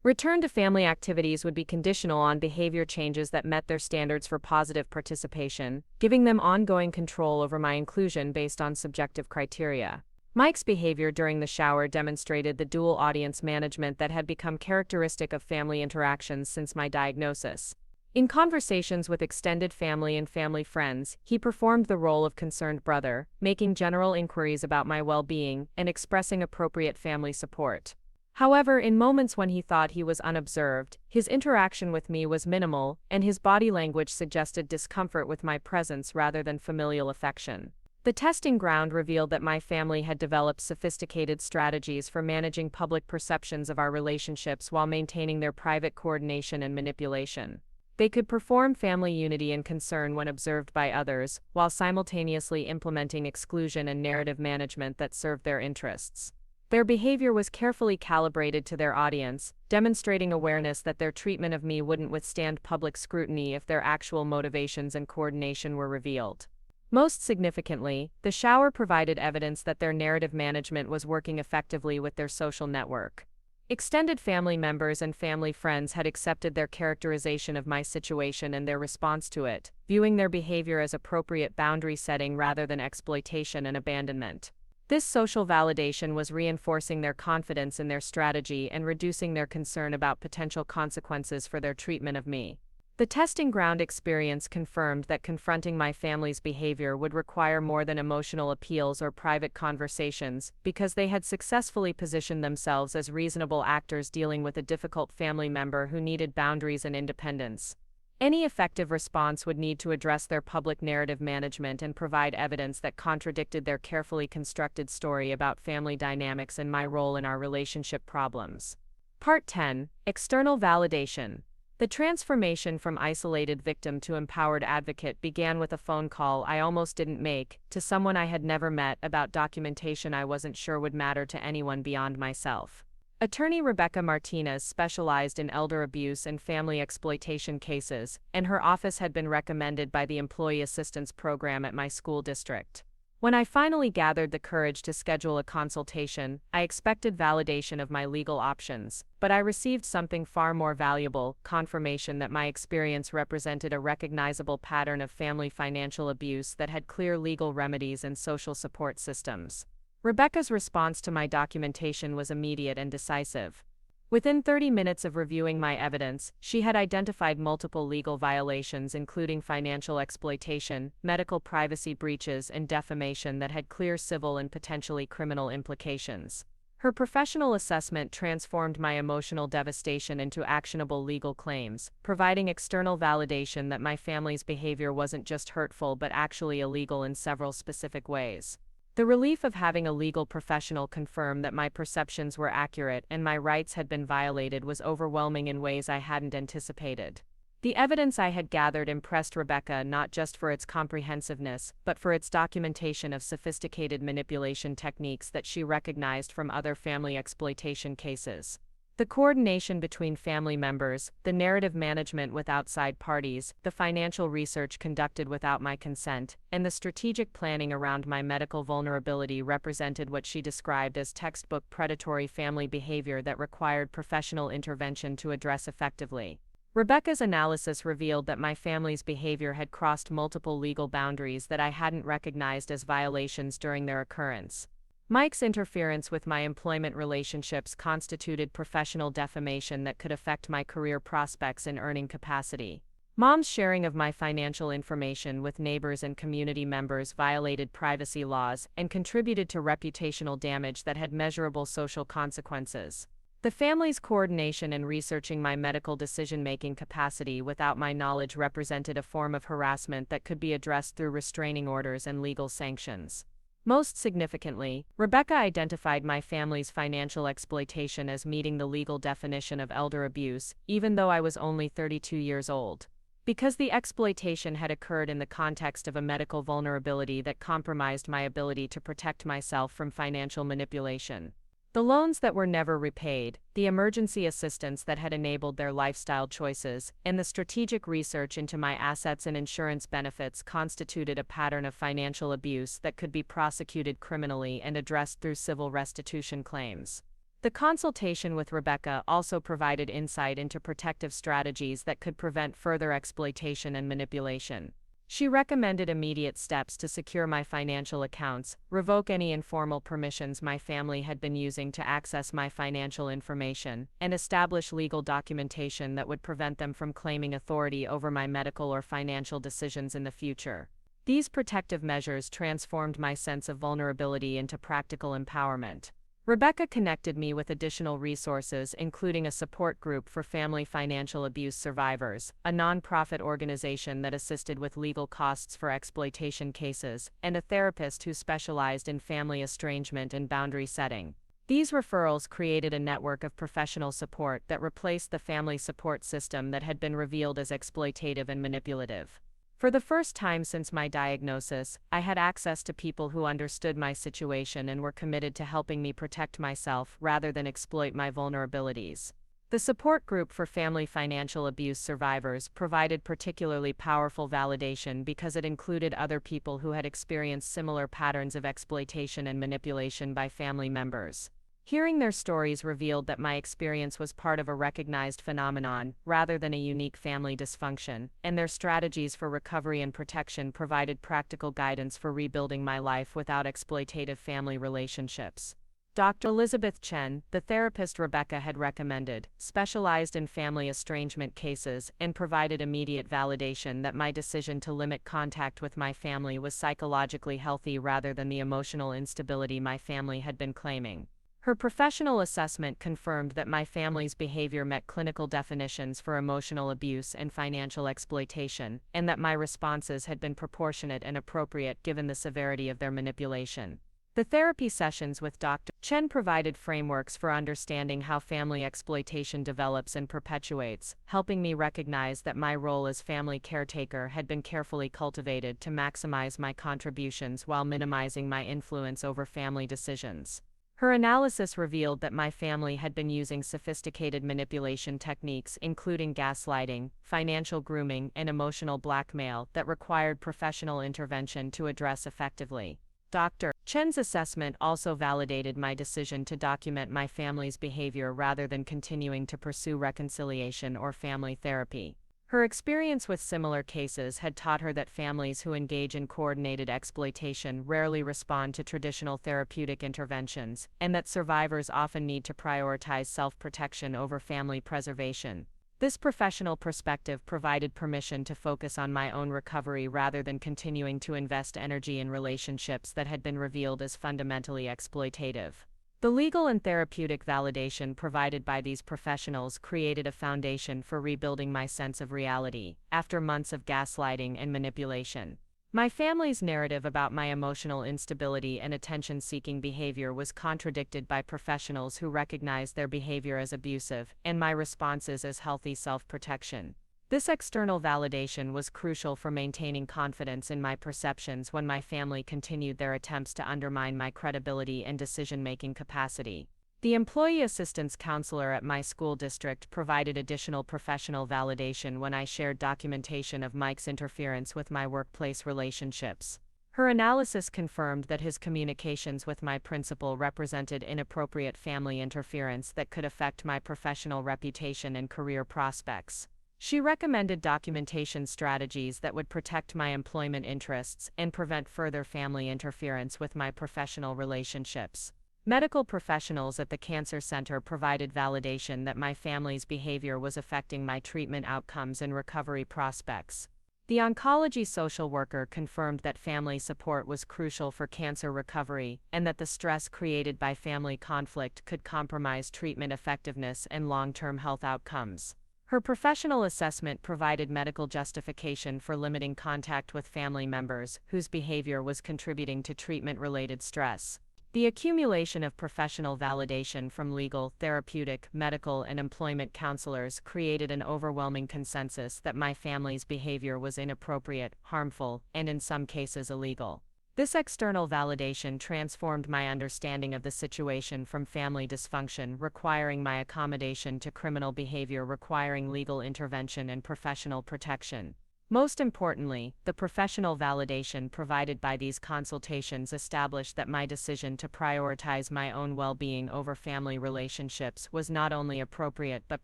return to family activities would be conditional on behavior changes that met their standards for positive participation, giving them ongoing control over my inclusion based on subjective criteria. Mike's behavior during the shower demonstrated the dual audience management that had become characteristic of family interactions since my diagnosis. In conversations with extended family and family friends, he performed the role of concerned brother, making general inquiries about my well-being and expressing appropriate family support. However, in moments when he thought he was unobserved, his interaction with me was minimal, and his body language suggested discomfort with my presence rather than familial affection. The testing ground revealed that my family had developed sophisticated strategies for managing public perceptions of our relationships while maintaining their private coordination and manipulation. They could perform family unity and concern when observed by others, while simultaneously implementing exclusion and narrative management that served their interests. Their behavior was carefully calibrated to their audience, demonstrating awareness that their treatment of me wouldn't withstand public scrutiny if their actual motivations and coordination were revealed. Most significantly, the shower provided evidence that their narrative management was working effectively with their social network. Extended family members and family friends had accepted their characterization of my situation and their response to it, viewing their behavior as appropriate boundary setting rather than exploitation and abandonment. This social validation was reinforcing their confidence in their strategy and reducing their concern about potential consequences for their treatment of me. The testing ground experience confirmed that confronting my family's behavior would require more than emotional appeals or private conversations, because they had successfully positioned themselves as reasonable actors dealing with a difficult family member who needed boundaries and independence. Any effective response would need to address their public narrative management and provide evidence that contradicted their carefully constructed story about family dynamics and my role in our relationship problems. Part 10. External validation. The transformation from isolated victim to empowered advocate began with a phone call I almost didn't make, to someone I had never met, about documentation I wasn't sure would matter to anyone beyond myself. Attorney Rebecca Martinez specialized in elder abuse and family exploitation cases, and her office had been recommended by the Employee Assistance Program at my school district. When I finally gathered the courage to schedule a consultation, I expected validation of my legal options, but I received something far more valuable: confirmation that my experience represented a recognizable pattern of family financial abuse that had clear legal remedies and social support systems. Rebecca's response to my documentation was immediate and decisive. Within 30 minutes of reviewing my evidence, she had identified multiple legal violations, including financial exploitation, medical privacy breaches, and defamation that had clear civil and potentially criminal implications. Her professional assessment transformed my emotional devastation into actionable legal claims, providing external validation that my family's behavior wasn't just hurtful but actually illegal in several specific ways. The relief of having a legal professional confirm that my perceptions were accurate and my rights had been violated was overwhelming in ways I hadn't anticipated. The evidence I had gathered impressed Rebecca not just for its comprehensiveness, but for its documentation of sophisticated manipulation techniques that she recognized from other family exploitation cases. The coordination between family members, the narrative management with outside parties, the financial research conducted without my consent, and the strategic planning around my medical vulnerability represented what she described as textbook predatory family behavior that required professional intervention to address effectively. Rebecca's analysis revealed that my family's behavior had crossed multiple legal boundaries that I hadn't recognized as violations during their occurrence. Mike's interference with my employment relationships constituted professional defamation that could affect my career prospects and earning capacity. Mom's sharing of my financial information with neighbors and community members violated privacy laws and contributed to reputational damage that had measurable social consequences. The family's coordination in researching my medical decision-making capacity without my knowledge represented a form of harassment that could be addressed through restraining orders and legal sanctions. Most significantly, Rebecca identified my family's financial exploitation as meeting the legal definition of elder abuse, even though I was only 32 years old. Because the exploitation had occurred in the context of a medical vulnerability that compromised my ability to protect myself from financial manipulation. The loans that were never repaid, the emergency assistance that had enabled their lifestyle choices, and the strategic research into my assets and insurance benefits constituted a pattern of financial abuse that could be prosecuted criminally and addressed through civil restitution claims. The consultation with Rebecca also provided insight into protective strategies that could prevent further exploitation and manipulation. She recommended immediate steps to secure my financial accounts, revoke any informal permissions my family had been using to access my financial information, and establish legal documentation that would prevent them from claiming authority over my medical or financial decisions in the future. These protective measures transformed my sense of vulnerability into practical empowerment. Rebecca connected me with additional resources, including a support group for family financial abuse survivors, a nonprofit organization that assisted with legal costs for exploitation cases, and a therapist who specialized in family estrangement and boundary setting. These referrals created a network of professional support that replaced the family support system that had been revealed as exploitative and manipulative. For the first time since my diagnosis, I had access to people who understood my situation and were committed to helping me protect myself rather than exploit my vulnerabilities. The support group for family financial abuse survivors provided particularly powerful validation because it included other people who had experienced similar patterns of exploitation and manipulation by family members. Hearing their stories revealed that my experience was part of a recognized phenomenon, rather than a unique family dysfunction, and their strategies for recovery and protection provided practical guidance for rebuilding my life without exploitative family relationships. Dr. Elizabeth Chen, the therapist Rebecca had recommended, specialized in family estrangement cases and provided immediate validation that my decision to limit contact with my family was psychologically healthy rather than the emotional instability my family had been claiming. Her professional assessment confirmed that my family's behavior met clinical definitions for emotional abuse and financial exploitation, and that my responses had been proportionate and appropriate given the severity of their manipulation. The therapy sessions with Dr. Chen provided frameworks for understanding how family exploitation develops and perpetuates, helping me recognize that my role as family caretaker had been carefully cultivated to maximize my contributions while minimizing my influence over family decisions. Her analysis revealed that my family had been using sophisticated manipulation techniques including gaslighting, financial grooming, and emotional blackmail that required professional intervention to address effectively. Dr. Chen's assessment also validated my decision to document my family's behavior rather than continuing to pursue reconciliation or family therapy. Her experience with similar cases had taught her that families who engage in coordinated exploitation rarely respond to traditional therapeutic interventions, and that survivors often need to prioritize self-protection over family preservation. This professional perspective provided permission to focus on my own recovery rather than continuing to invest energy in relationships that had been revealed as fundamentally exploitative. The legal and therapeutic validation provided by these professionals created a foundation for rebuilding my sense of reality, after months of gaslighting and manipulation. My family's narrative about my emotional instability and attention-seeking behavior was contradicted by professionals who recognized their behavior as abusive, and my responses as healthy self-protection. This external validation was crucial for maintaining confidence in my perceptions when my family continued their attempts to undermine my credibility and decision-making capacity. The employee assistance counselor at my school district provided additional professional validation when I shared documentation of Mike's interference with my workplace relationships. Her analysis confirmed that his communications with my principal represented inappropriate family interference that could affect my professional reputation and career prospects. She recommended documentation strategies that would protect my employment interests and prevent further family interference with my professional relationships. Medical professionals at the cancer center provided validation that my family's behavior was affecting my treatment outcomes and recovery prospects. The oncology social worker confirmed that family support was crucial for cancer recovery, and that the stress created by family conflict could compromise treatment effectiveness and long-term health outcomes. Her professional assessment provided medical justification for limiting contact with family members whose behavior was contributing to treatment-related stress. The accumulation of professional validation from legal, therapeutic, medical, and employment counselors created an overwhelming consensus that my family's behavior was inappropriate, harmful, and in some cases illegal. This external validation transformed my understanding of the situation from family dysfunction requiring my accommodation to criminal behavior requiring legal intervention and professional protection. Most importantly, the professional validation provided by these consultations established that my decision to prioritize my own well-being over family relationships was not only appropriate but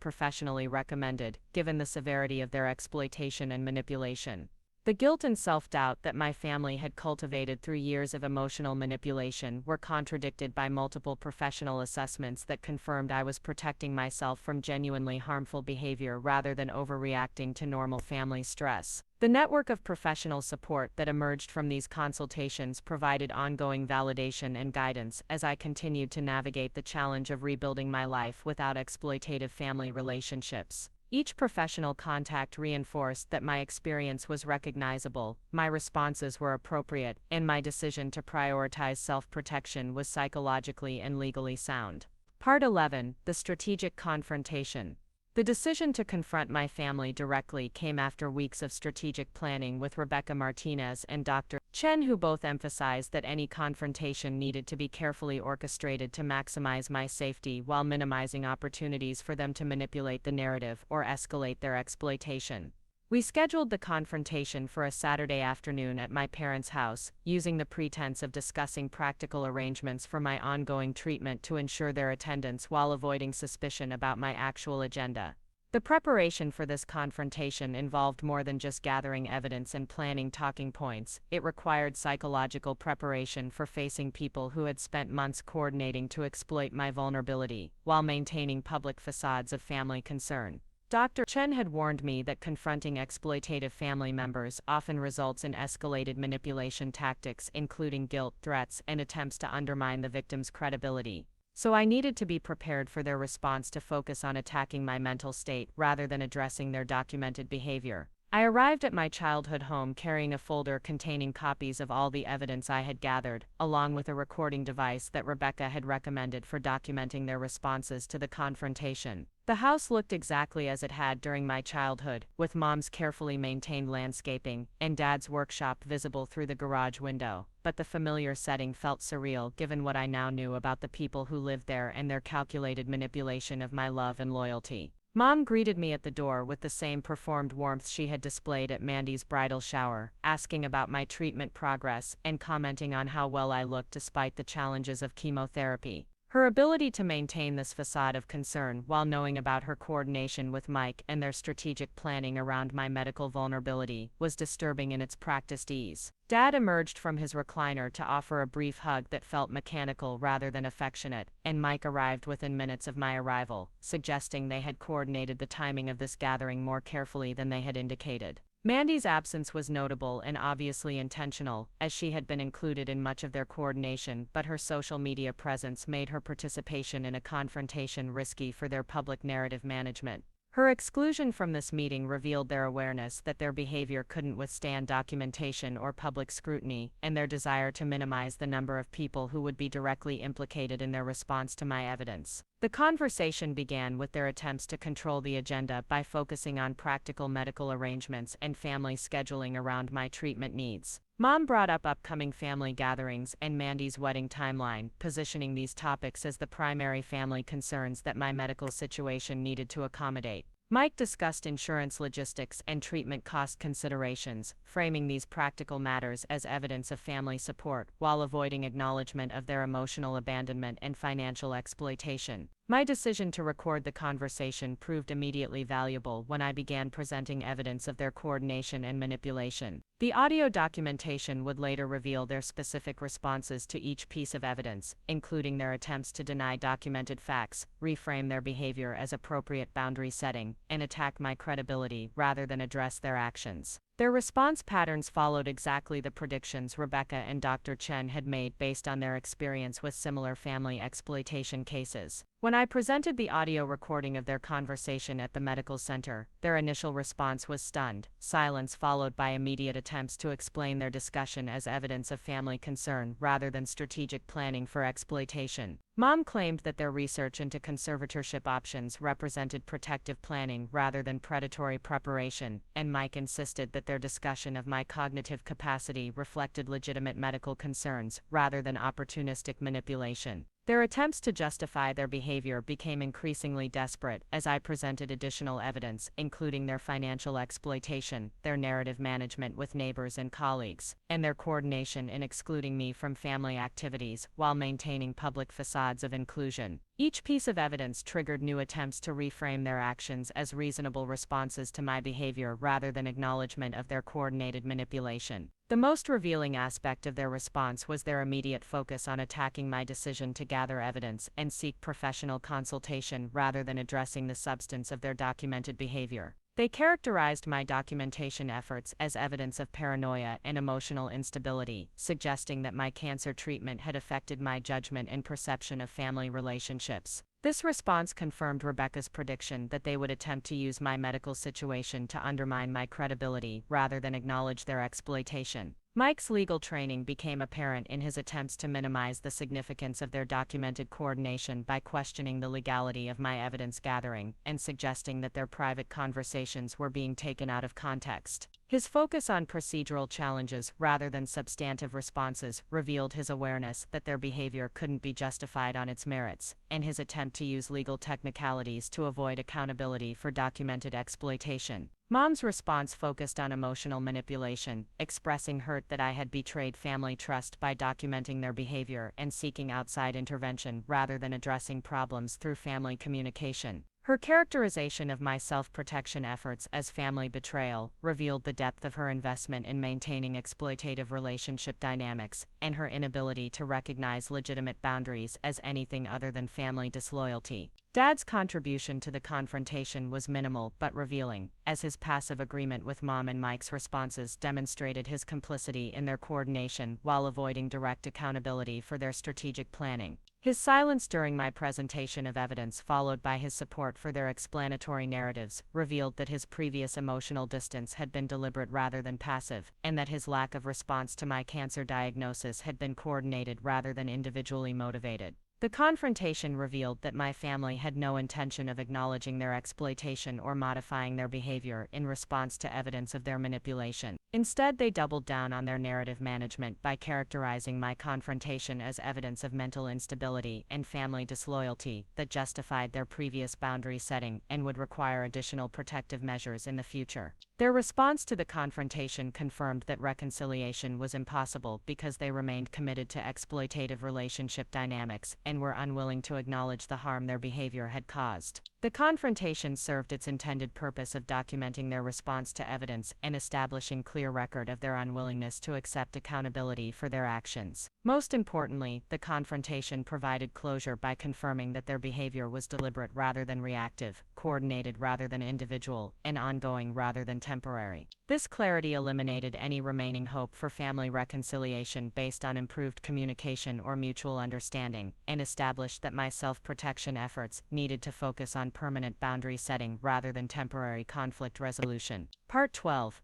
professionally recommended, given the severity of their exploitation and manipulation. The guilt and self-doubt that my family had cultivated through years of emotional manipulation were contradicted by multiple professional assessments that confirmed I was protecting myself from genuinely harmful behavior rather than overreacting to normal family stress. The network of professional support that emerged from these consultations provided ongoing validation and guidance as I continued to navigate the challenge of rebuilding my life without exploitative family relationships. Each professional contact reinforced that my experience was recognizable, my responses were appropriate, and my decision to prioritize self-protection was psychologically and legally sound. Part 11: The Strategic Confrontation. The decision to confront my family directly came after weeks of strategic planning with Rebecca Martinez and Dr. Chen, who both emphasized that any confrontation needed to be carefully orchestrated to maximize my safety while minimizing opportunities for them to manipulate the narrative or escalate their exploitation. We scheduled the confrontation for a Saturday afternoon at my parents' house, using the pretense of discussing practical arrangements for my ongoing treatment to ensure their attendance while avoiding suspicion about my actual agenda. The preparation for this confrontation involved more than just gathering evidence and planning talking points. It required psychological preparation for facing people who had spent months coordinating to exploit my vulnerability, while maintaining public facades of family concern. Dr. Chen had warned me that confronting exploitative family members often results in escalated manipulation tactics, including guilt, threats, and attempts to undermine the victim's credibility. So I needed to be prepared for their response to focus on attacking my mental state rather than addressing their documented behavior. I arrived at my childhood home carrying a folder containing copies of all the evidence I had gathered, along with a recording device that Rebecca had recommended for documenting their responses to the confrontation. The house looked exactly as it had during my childhood, with Mom's carefully maintained landscaping and Dad's workshop visible through the garage window, but the familiar setting felt surreal given what I now knew about the people who lived there and their calculated manipulation of my love and loyalty. Mom greeted me at the door with the same performed warmth she had displayed at Mandy's bridal shower, asking about my treatment progress and commenting on how well I looked despite the challenges of chemotherapy. Her ability to maintain this facade of concern while knowing about her coordination with Mike and their strategic planning around my medical vulnerability was disturbing in its practiced ease. Dad emerged from his recliner to offer a brief hug that felt mechanical rather than affectionate, and Mike arrived within minutes of my arrival, suggesting they had coordinated the timing of this gathering more carefully than they had indicated. Mandy's absence was notable and obviously intentional, as she had been included in much of their coordination, but her social media presence made her participation in a confrontation risky for their public narrative management. Her exclusion from this meeting revealed their awareness that their behavior couldn't withstand documentation or public scrutiny, and their desire to minimize the number of people who would be directly implicated in their response to my evidence. The conversation began with their attempts to control the agenda by focusing on practical medical arrangements and family scheduling around my treatment needs. Mom brought up upcoming family gatherings and Mandy's wedding timeline, positioning these topics as the primary family concerns that my medical situation needed to accommodate. Mike discussed insurance logistics and treatment cost considerations, framing these practical matters as evidence of family support, while avoiding acknowledgement of their emotional abandonment and financial exploitation. My decision to record the conversation proved immediately valuable when I began presenting evidence of their coordination and manipulation. The audio documentation would later reveal their specific responses to each piece of evidence, including their attempts to deny documented facts, reframe their behavior as appropriate boundary setting, and attack my credibility rather than address their actions. Their response patterns followed exactly the predictions Rebecca and Dr. Chen had made based on their experience with similar family exploitation cases. When I presented the audio recording of their conversation at the medical center, their initial response was stunned silence followed by immediate attempts to explain their discussion as evidence of family concern rather than strategic planning for exploitation. Mom claimed that their research into conservatorship options represented protective planning rather than predatory preparation, and Mike insisted that their discussion of my cognitive capacity reflected legitimate medical concerns rather than opportunistic manipulation. Their attempts to justify their behavior became increasingly desperate as I presented additional evidence, including their financial exploitation, their narrative management with neighbors and colleagues, and their coordination in excluding me from family activities while maintaining public facades of inclusion. Each piece of evidence triggered new attempts to reframe their actions as reasonable responses to my behavior rather than acknowledgement of their coordinated manipulation. The most revealing aspect of their response was their immediate focus on attacking my decision to gather evidence and seek professional consultation rather than addressing the substance of their documented behavior. They characterized my documentation efforts as evidence of paranoia and emotional instability, suggesting that my cancer treatment had affected my judgment and perception of family relationships. This response confirmed Rebecca's prediction that they would attempt to use my medical situation to undermine my credibility rather than acknowledge their exploitation. Mike's legal training became apparent in his attempts to minimize the significance of their documented coordination by questioning the legality of my evidence gathering and suggesting that their private conversations were being taken out of context. His focus on procedural challenges rather than substantive responses revealed his awareness that their behavior couldn't be justified on its merits, and his attempt to use legal technicalities to avoid accountability for documented exploitation. Mom's response focused on emotional manipulation, expressing hurt that I had betrayed family trust by documenting their behavior and seeking outside intervention rather than addressing problems through family communication. Her characterization of my self-protection efforts as family betrayal revealed the depth of her investment in maintaining exploitative relationship dynamics and her inability to recognize legitimate boundaries as anything other than family disloyalty. Dad's contribution to the confrontation was minimal but revealing, as his passive agreement with Mom and Mike's responses demonstrated his complicity in their coordination while avoiding direct accountability for their strategic planning. His silence during my presentation of evidence, followed by his support for their explanatory narratives, revealed that his previous emotional distance had been deliberate rather than passive, and that his lack of response to my cancer diagnosis had been coordinated rather than individually motivated. The confrontation revealed that my family had no intention of acknowledging their exploitation or modifying their behavior in response to evidence of their manipulation. Instead, they doubled down on their narrative management by characterizing my confrontation as evidence of mental instability and family disloyalty that justified their previous boundary setting and would require additional protective measures in the future. Their response to the confrontation confirmed that reconciliation was impossible because they remained committed to exploitative relationship dynamics and were unwilling to acknowledge the harm their behavior had caused. The confrontation served its intended purpose of documenting their response to evidence and establishing clear record of their unwillingness to accept accountability for their actions. Most importantly, the confrontation provided closure by confirming that their behavior was deliberate rather than reactive, coordinated rather than individual, and ongoing rather than temporary. This clarity eliminated any remaining hope for family reconciliation based on improved communication or mutual understanding, and established that my self-protection efforts needed to focus on permanent boundary setting rather than temporary conflict resolution. Part 12.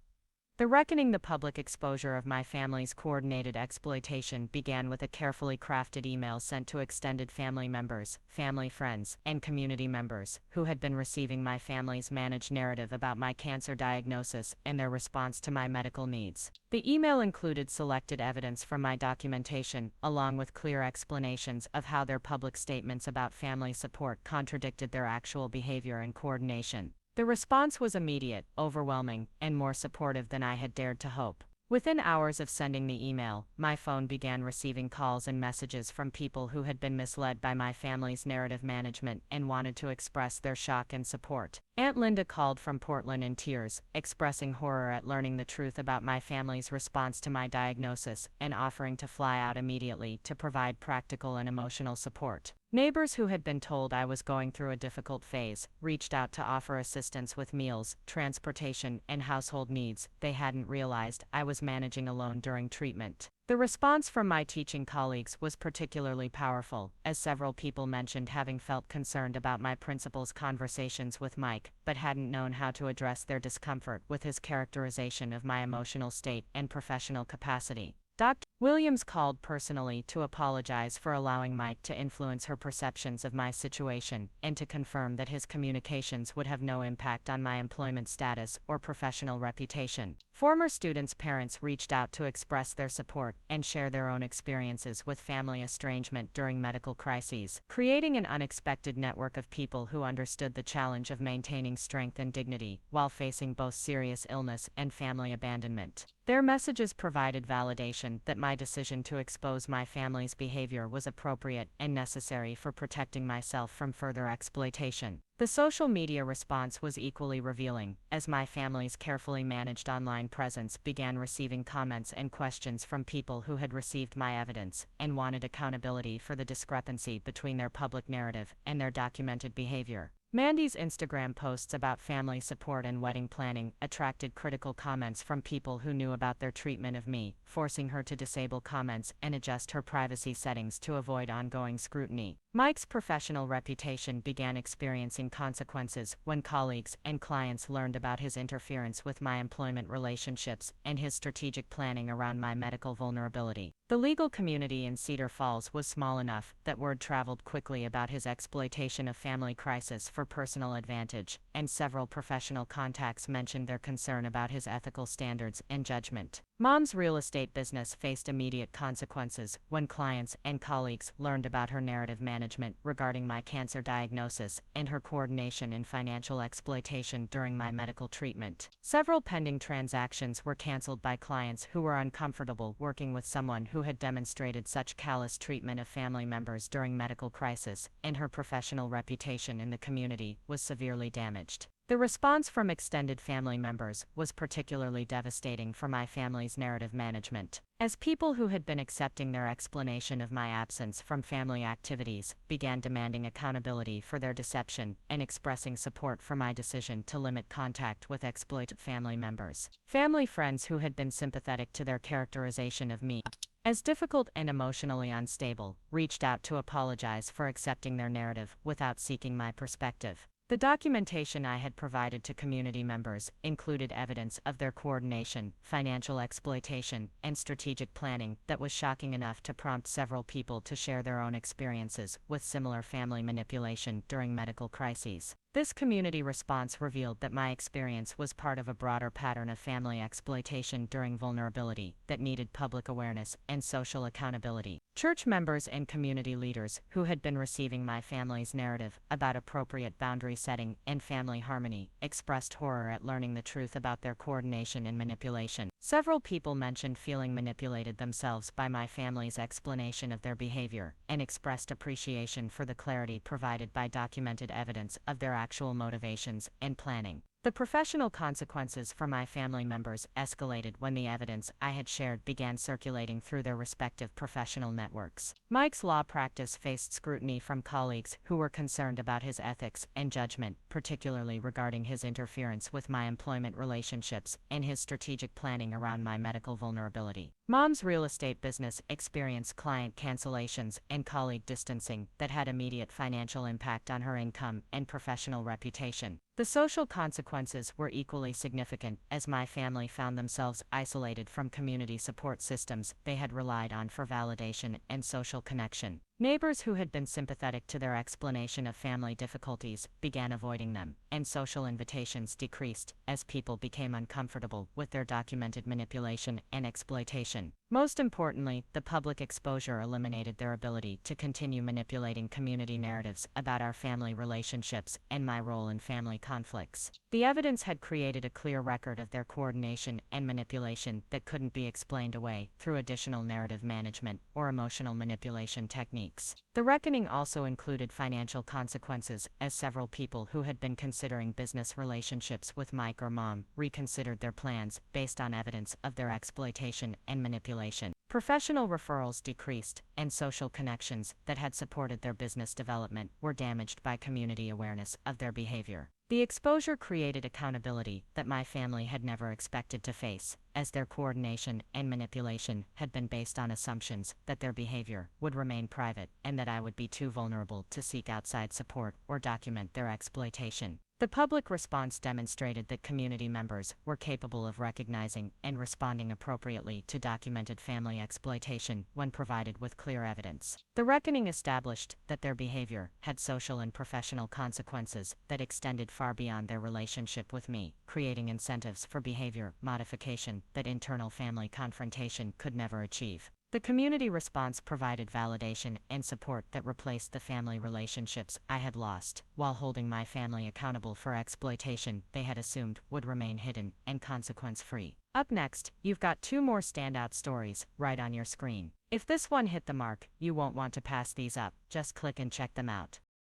The reckoning. The public exposure of my family's coordinated exploitation began with a carefully crafted email sent to extended family members, family friends, and community members who had been receiving my family's managed narrative about my cancer diagnosis and their response to my medical needs. The email included selected evidence from my documentation, along with clear explanations of how their public statements about family support contradicted their actual behavior and coordination. The response was immediate, overwhelming, and more supportive than I had dared to hope. Within hours of sending the email, my phone began receiving calls and messages from people who had been misled by my family's narrative management and wanted to express their shock and support. Aunt Linda called from Portland in tears, expressing horror at learning the truth about my family's response to my diagnosis and offering to fly out immediately to provide practical and emotional support. Neighbors who had been told I was going through a difficult phase reached out to offer assistance with meals, transportation, and household needs they hadn't realized I was managing alone during treatment. The response from my teaching colleagues was particularly powerful, as several people mentioned having felt concerned about my principal's conversations with Mike, but hadn't known how to address their discomfort with his characterization of my emotional state and professional capacity. Dr. Williams called personally to apologize for allowing Mike to influence her perceptions of my situation and to confirm that his communications would have no impact on my employment status or professional reputation. Former students' parents reached out to express their support and share their own experiences with family estrangement during medical crises, creating an unexpected network of people who understood the challenge of maintaining strength and dignity while facing both serious illness and family abandonment. Their messages provided validation that my decision to expose my family's behavior was appropriate and necessary for protecting myself from further exploitation. The social media response was equally revealing, as my family's carefully managed online presence began receiving comments and questions from people who had received my evidence and wanted accountability for the discrepancy between their public narrative and their documented behavior. Mandy's Instagram posts about family support and wedding planning attracted critical comments from people who knew about their treatment of me, forcing her to disable comments and adjust her privacy settings to avoid ongoing scrutiny. Mike's professional reputation began experiencing consequences when colleagues and clients learned about his interference with my employment relationships and his strategic planning around my medical vulnerability. The legal community in Cedar Falls was small enough that word traveled quickly about his exploitation of family crisis for personal advantage, and several professional contacts mentioned their concern about his ethical standards and judgment. Mom's real estate business faced immediate consequences when clients and colleagues learned about her narrative management regarding my cancer diagnosis and her coordination in financial exploitation during my medical treatment. Several pending transactions were canceled by clients who were uncomfortable working with someone who had demonstrated such callous treatment of family members during medical crisis, and her professional reputation in the community was severely damaged. The response from extended family members was particularly devastating for my family's narrative management, as people who had been accepting their explanation of my absence from family activities began demanding accountability for their deception and expressing support for my decision to limit contact with exploited family members. Family friends who had been sympathetic to their characterization of me as difficult and emotionally unstable reached out to apologize for accepting their narrative without seeking my perspective. The documentation I had provided to community members included evidence of their coordination, financial exploitation, and strategic planning that was shocking enough to prompt several people to share their own experiences with similar family manipulation during medical crises. This community response revealed that my experience was part of a broader pattern of family exploitation during vulnerability that needed public awareness and social accountability. Church members and community leaders who had been receiving my family's narrative about appropriate boundary setting and family harmony expressed horror at learning the truth about their coordination and manipulation. Several people mentioned feeling manipulated themselves by my family's explanation of their behavior and expressed appreciation for the clarity provided by documented evidence of their actual motivations and planning. The professional consequences for my family members escalated when the evidence I had shared began circulating through their respective professional networks. Mike's law practice faced scrutiny from colleagues who were concerned about his ethics and judgment, particularly regarding his interference with my employment relationships and his strategic planning around my medical vulnerability. Mom's real estate business experienced client cancellations and colleague distancing that had immediate financial impact on her income and professional reputation. The social consequences were equally significant, as my family found themselves isolated from community support systems they had relied on for validation and social connection. Neighbors who had been sympathetic to their explanation of family difficulties began avoiding them, and social invitations decreased as people became uncomfortable with their documented manipulation and exploitation. Most importantly, the public exposure eliminated their ability to continue manipulating community narratives about our family relationships and my role in family conflicts. The evidence had created a clear record of their coordination and manipulation that couldn't be explained away through additional narrative management or emotional manipulation techniques. The reckoning also included financial consequences, as several people who had been considering business relationships with Mike or Mom reconsidered their plans based on evidence of their exploitation and manipulation. Professional referrals decreased, and social connections that had supported their business development were damaged by community awareness of their behavior. The exposure created accountability that my family had never expected to face, as their coordination and manipulation had been based on assumptions that their behavior would remain private and that I would be too vulnerable to seek outside support or document their exploitation. The public response demonstrated that community members were capable of recognizing and responding appropriately to documented family exploitation when provided with clear evidence. The reckoning established that their behavior had social and professional consequences that extended far beyond their relationship with me, creating incentives for behavior modification that internal family confrontation could never achieve. The community response provided validation and support that replaced the family relationships I had lost, while holding my family accountable for exploitation they had assumed would remain hidden and consequence-free. Up next, you've got 2 more standout stories right on your screen. If this one hit the mark, you won't want to pass these up. Just click and check them out.